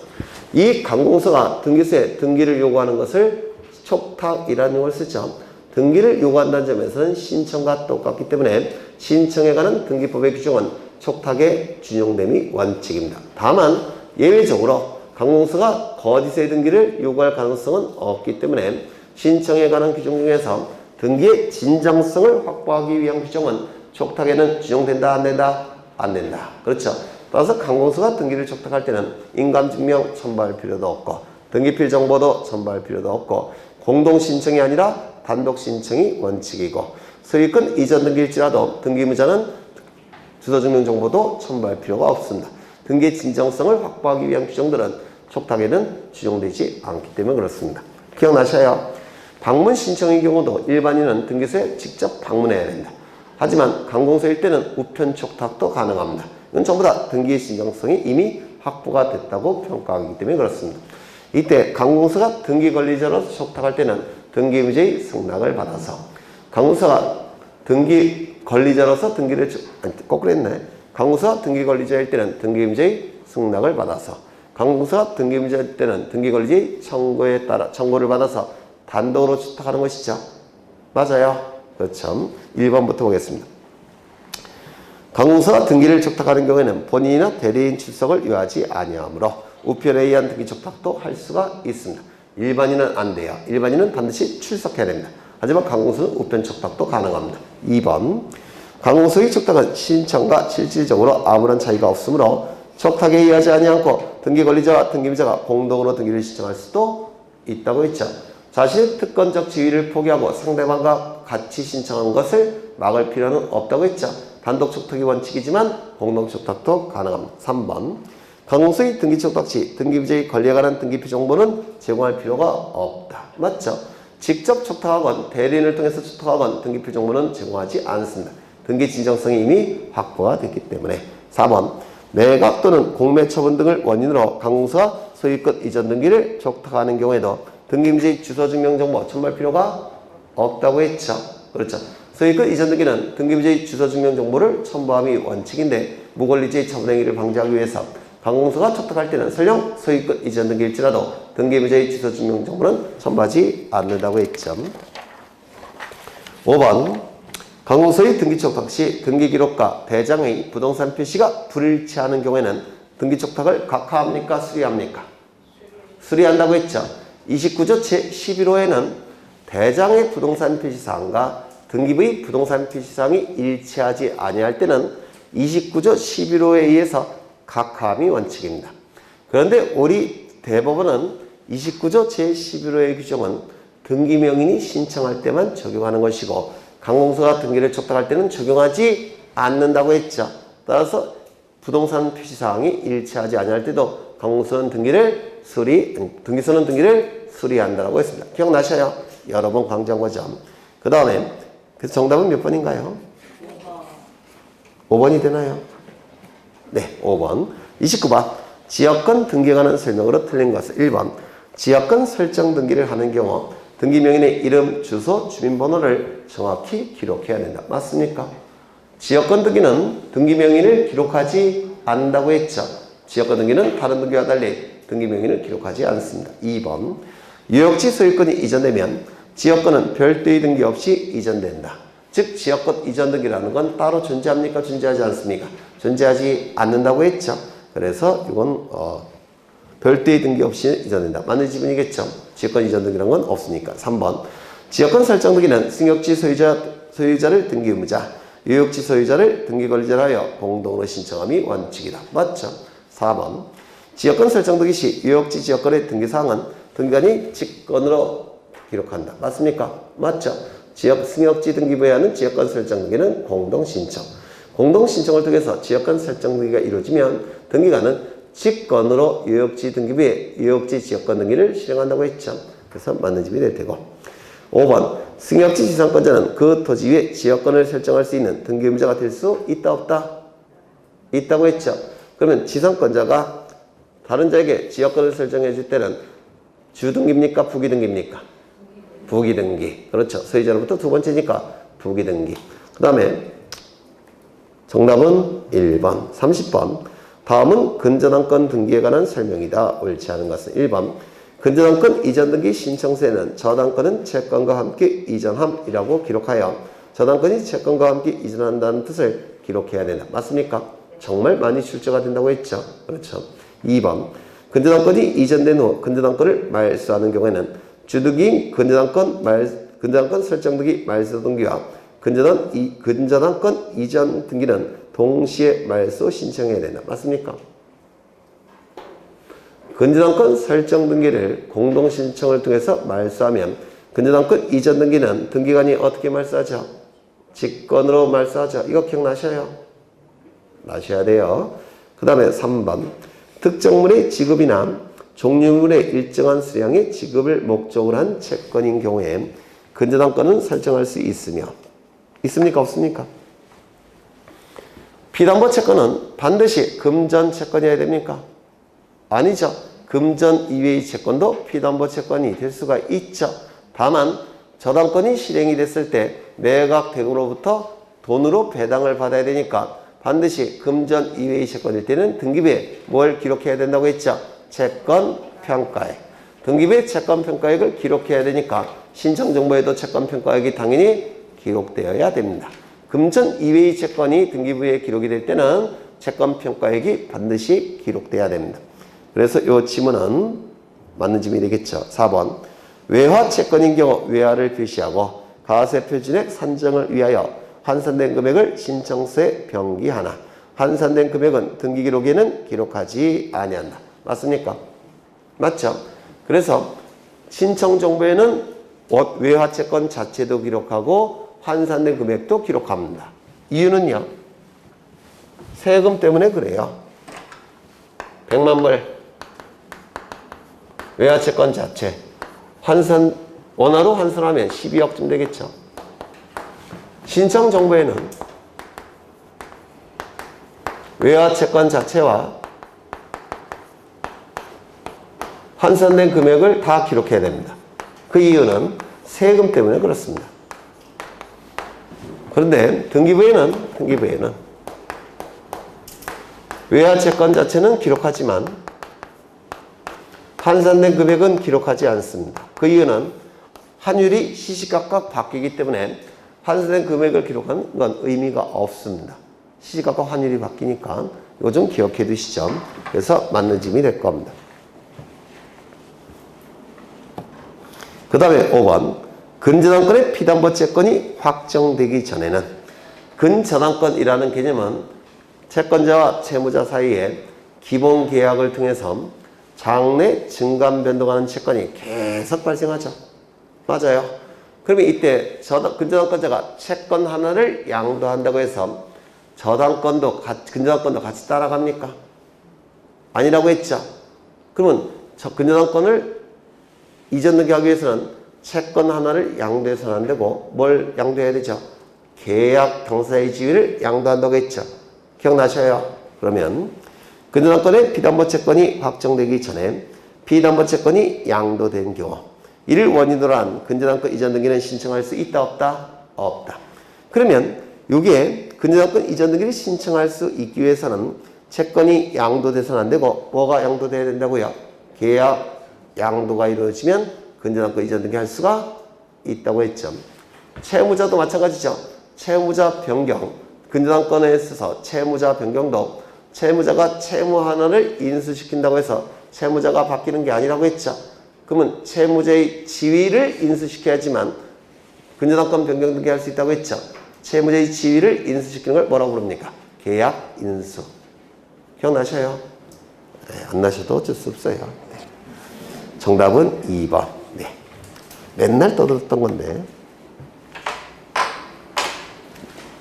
이 관공서가 등기소에 등기를 요구하는 것을 촉탁이라는 용어를 쓰죠. 등기를 요구한다는 점에서는 신청과 똑같기 때문에 신청에 관한 등기법의 규정은 촉탁에 준용됨이 원칙입니다. 다만 예외적으로 관공서가 거짓의 등기를 요구할 가능성은 없기 때문에 신청에 관한 규정 중에서 등기의 진정성을 확보하기 위한 규정은 촉탁에는 준용된다 안 된다? 안 된다. 그렇죠. 따라서 관공서가 등기를 촉탁할 때는 인감증명 첨부할 필요도 없고 등기필 정보도 첨부할 필요도 없고 공동신청이 아니라 단독신청이 원칙이고 소유권 이전 등기일지라도 등기무자는 주소증명 정보도 첨부할 필요가 없습니다. 등기의 진정성을 확보하기 위한 규정들은 촉탁에는 준용되지 않기 때문에 그렇습니다. 기억나셔요? 방문 신청의 경우도 일반인은 등기소에 직접 방문해야 됩니다. 하지만 관공서일 때는 우편 촉탁도 가능합니다. 이건 전부 다 등기의 진정성이 이미 확보가 됐다고 평가하기 때문에 그렇습니다. 이때 관공서가 등기 권리자로서 촉탁할 때는 등기무죄의 승낙을 받아서 관공서가 등기 권리자로서 등기를 거꾸로 했네. 관공서가 등기 권리자일 때는 등기무죄의 승낙을 받아서 관공서가 등기무죄일 때는 등기 권리자의 청구에 따라 청구를 받아서 단독으로 촉탁하는 것이죠. 맞아요. 그렇죠. 1번부터 보겠습니다. 관공서가 등기를 촉탁하는 경우에는 본인이나 대리인 출석을 요하지 아니하므로 우편에 의한 등기 촉탁도 할 수가 있습니다. 일반인은 안 돼요. 일반인은 반드시 출석해야 됩니다. 하지만 관공서는 우편 촉탁도 가능합니다. 2번. 관공서의 촉탁은 신청과 실질적으로 아무런 차이가 없으므로 촉탁에 의하지 아니하고 등기 권리자와 등기무자가 공동으로 등기를 신청할 수도 있다고 했죠. 자신의 특권적 지위를 포기하고 상대방과 같이 신청한 것을 막을 필요는 없다고 했죠. 단독 촉탁이 원칙이지만 공동 촉탁도 가능합니다. 3번. 관공서의 등기 촉탁 시 등기무자의 권리에 관한 등기표 정보는 제공할 필요가 없다. 맞죠? 직접 촉탁하건 대리인을 통해서 촉탁하건 등기표 정보는 제공하지 않습니다. 등기 진정성이 이미 확보가 됐기 때문에. 4번. 매각 또는 공매 처분 등을 원인으로 관공서가 소유권 이전 등기를 촉탁하는 경우에도 등기부의 주소 증명 정보 첨부할 필요가 없다고 했죠. 그렇죠. 소유권 이전 등기는 등기부의 주소 증명 정보를 첨부함이 원칙인데 무권리주의 처분 행위를 방지하기 위해서 관공서가 촉탁할 때는 설령 소유권 이전 등기일지라도 등기부의 주소 증명 정보는 첨부하지 않는다고 했죠. 5번 관공서의 등기 촉탁 시 등기 기록과 대장의 부동산 표시가 불일치하는 경우에는 등기 촉탁을 각하합니까? 수리합니까? 수리한다고 했죠. 29조 제11호에는 대장의 부동산 표시사항과 등기부의 부동산 표시사항이 일치하지 아니할 때는 29조 11호에 의해서 각하함이 원칙입니다. 그런데 우리 대법원은 29조 제11호의 규정은 등기명인이 신청할 때만 적용하는 것이고 관공서가 등기를 촉탁할 때는 적용하지 않는다고 했죠. 따라서 부동산 표시사항이 일치하지 아니할 때도 관공서는 등기소는 등기를 수리한다고 했습니다. 기억나셔요? 여러 번 강조한 거죠. 그 다음에 그래서 정답은 몇 번인가요? 5번이 되나요? 네, 5번. 29번. 지역권 등기에 관한 설명으로 틀린 것은 1번. 지역권 설정 등기를 하는 경우 등기명인의 이름, 주소, 주민번호를 정확히 기록해야 된다. 맞습니까? 지역권 등기는 등기명인을 기록하지 않는다고 했죠. 지역권 등기는 다른 등기와 달리 등기명인을 기록하지 않습니다. 2번. 유역지 소유권이 이전되면 지역권은 별도의 등기 없이 이전된다. 즉 지역권 이전 등기라는 건 따로 존재합니까? 존재하지 않습니까? 존재하지 않는다고 했죠. 그래서 이건 별도의 등기 없이 이전된다. 맞는 지문이겠죠. 지역권 이전 등기라는 건 없으니까. 3번. 지역권 설정 등기는 승역지 소유자를 등기 의무자, 유역지 소유자를 등기 권리자로 하여 공동으로 신청함이 원칙이다. 맞죠? 4번. 지역권 설정 등기 시 유역지 지역권의 등기사항은 등기관이 직권으로 기록한다. 맞습니까? 맞죠? 승역지 등기부에 하는 지역권 설정 등기는 공동신청. 공동신청을 통해서 지역권 설정 등기가 이루어지면 등기관은 직권으로 유역지 등기부에 유역지 지역권 등기를 실행한다고 했죠. 그래서 맞는 집이 될 테고. 5번. 승역지 지상권자는 그 토지 위에 지역권을 설정할 수 있는 등기 의무자가 될 수 있다 없다? 있다고 했죠. 그러면 지상권자가 다른 자에게 지역권을 설정해 줄 때는 주등기입니까? 부기등기입니까? 부기등기. 그렇죠. 소유자로부터 두 번째니까 부기등기. 그 다음에 정답은 1번. 30번. 다음은 근저당권 등기에 관한 설명이다. 옳지 않은 것은 1번. 근저당권 이전 등기 신청서에는 저당권은 채권과 함께 이전함이라고 기록하여 저당권이 채권과 함께 이전한다는 뜻을 기록해야 된다. 맞습니까? 정말 많이 출제가 된다고 했죠. 그렇죠. 2번. 근저당권이 이전된 후 근저당권을 말소하는 경우에는 주등기인 근저당권 설정 등기 말소 등기와 근저당권 이전 등기는 동시에 말소 신청해야 된다. 맞습니까? 근저당권 설정 등기를 공동 신청을 통해서 말소하면 근저당권 이전 등기는 등기관이 어떻게 말소하죠? 직권으로 말소하죠. 이거 기억나셔요? 나셔야 돼요. 그 다음에 3번. 특정물의 지급이나 종류물의 일정한 수량의 지급을 목적으로 한 채권인 경우에 근저당권은 설정할 수 있으며 있습니까? 없습니까? 피담보 채권은 반드시 금전 채권이어야 됩니까? 아니죠. 금전 이외의 채권도 피담보 채권이 될 수가 있죠. 다만 저당권이 실행이 됐을 때 매각 대금으로부터 돈으로 배당을 받아야 되니까 반드시 금전 이외의 채권일 때는 등기부에 뭘 기록해야 된다고 했죠? 채권평가액. 등기부에 채권평가액을 기록해야 되니까 신청정보에도 채권평가액이 당연히 기록되어야 됩니다. 금전 이외의 채권이 등기부에 기록이 될 때는 채권평가액이 반드시 기록돼야 됩니다. 그래서 이 지문은 맞는 지문이 되겠죠. 4번. 외화 채권인 경우 외화를 표시하고 가세 표준액 산정을 위하여 환산된 금액을 신청서에 병기하나 환산된 금액은 등기기록에는 기록하지 아니한다. 맞습니까? 맞죠? 그래서 신청정보에는 외화채권 자체도 기록하고 환산된 금액도 기록합니다. 이유는요? 세금 때문에 그래요. 100만 불 외화채권 자체 원화로 환산하면 12억쯤 되겠죠. 신청정보에는 외화채권 자체와 환산된 금액을 다 기록해야 됩니다. 그 이유는 세금 때문에 그렇습니다. 그런데 등기부에는 외화채권 자체는 기록하지만 환산된 금액은 기록하지 않습니다. 그 이유는 환율이 시시각각 바뀌기 때문에 환산된 금액을 기록하는 건 의미가 없습니다. 시시각각 환율이 바뀌니까 이거 좀 기억해 두시죠. 그래서 맞는 짐이 될 겁니다. 그 다음에 5번 근저당권의 피담보채권이 확정되기 전에는 근저당권이라는 개념은 채권자와 채무자 사이에 기본 계약을 통해서 장래 증감 변동하는 채권이 계속 발생하죠. 맞아요. 그러면 이때 근저당권자가 채권 하나를 양도한다고 해서 근저당권도 같이 따라갑니까? 아니라고 했죠. 그러면 근저당권을 이전 등기하기 위해서는 채권 하나를 양도해서는 안 되고 뭘 양도해야 되죠? 계약 당사자의 지위를 양도한다고 했죠. 기억나셔요? 그러면 근저당권의 피담보채권이 확정되기 전에 피담보채권이 양도된 경우 이를 원인으로 한 근저당권 이전 등기는 신청할 수 있다 없다? 없다. 그러면 이게 근저당권 이전 등기를 신청할 수 있기 위해서는 채권이 양도돼서는 안 되고 뭐가 양도돼야 된다고요? 계약 양도가 이루어지면 근저당권 이전 등기 할 수가 있다고 했죠. 채무자도 마찬가지죠. 채무자 변경, 근저당권에 있어서 채무자 변경도 채무자가 채무 하나를 인수시킨다고 해서 채무자가 바뀌는 게 아니라고 했죠. 그러면 채무자의 지위를 인수시켜야지만 근저당권 변경 등기 할 수 있다고 했죠. 채무자의 지위를 인수시키는 걸 뭐라고 부릅니까? 계약 인수. 기억나셔요? 네, 안 나셔도 어쩔 수 없어요. 네. 정답은 2번. 네. 맨날 떠들었던 건데.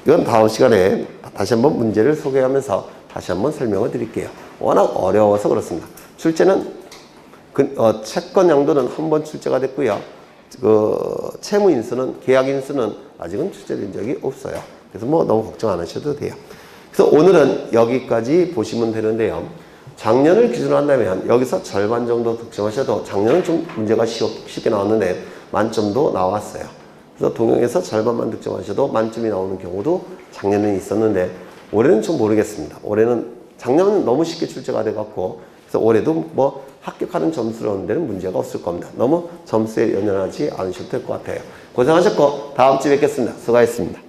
이건 다음 시간에 다시 한번 문제를 소개하면서 다시 한번 설명을 드릴게요. 워낙 어려워서 그렇습니다. 출제는 채권 양도는 한 번 출제가 됐고요. 채무 인수는 계약 인수는 아직은 출제된 적이 없어요. 그래서 뭐 너무 걱정 안 하셔도 돼요. 그래서 오늘은 여기까지 보시면 되는데요. 작년을 기준으로 한다면 여기서 절반 정도 득점하셔도 작년은 좀 문제가 쉽게 나왔는데 만점도 나왔어요. 그래서 동영에서 절반만 득점하셔도 만점이 나오는 경우도 작년에 있었는데 올해는 좀 모르겠습니다. 올해는 작년은 너무 쉽게 출제가 돼갖고 그래서 올해도 뭐 합격하는 점수로 하는 데는 문제가 없을 겁니다. 너무 점수에 연연하지 않으셔도 될 것 같아요. 고생하셨고 다음 주에 뵙겠습니다. 수고하셨습니다.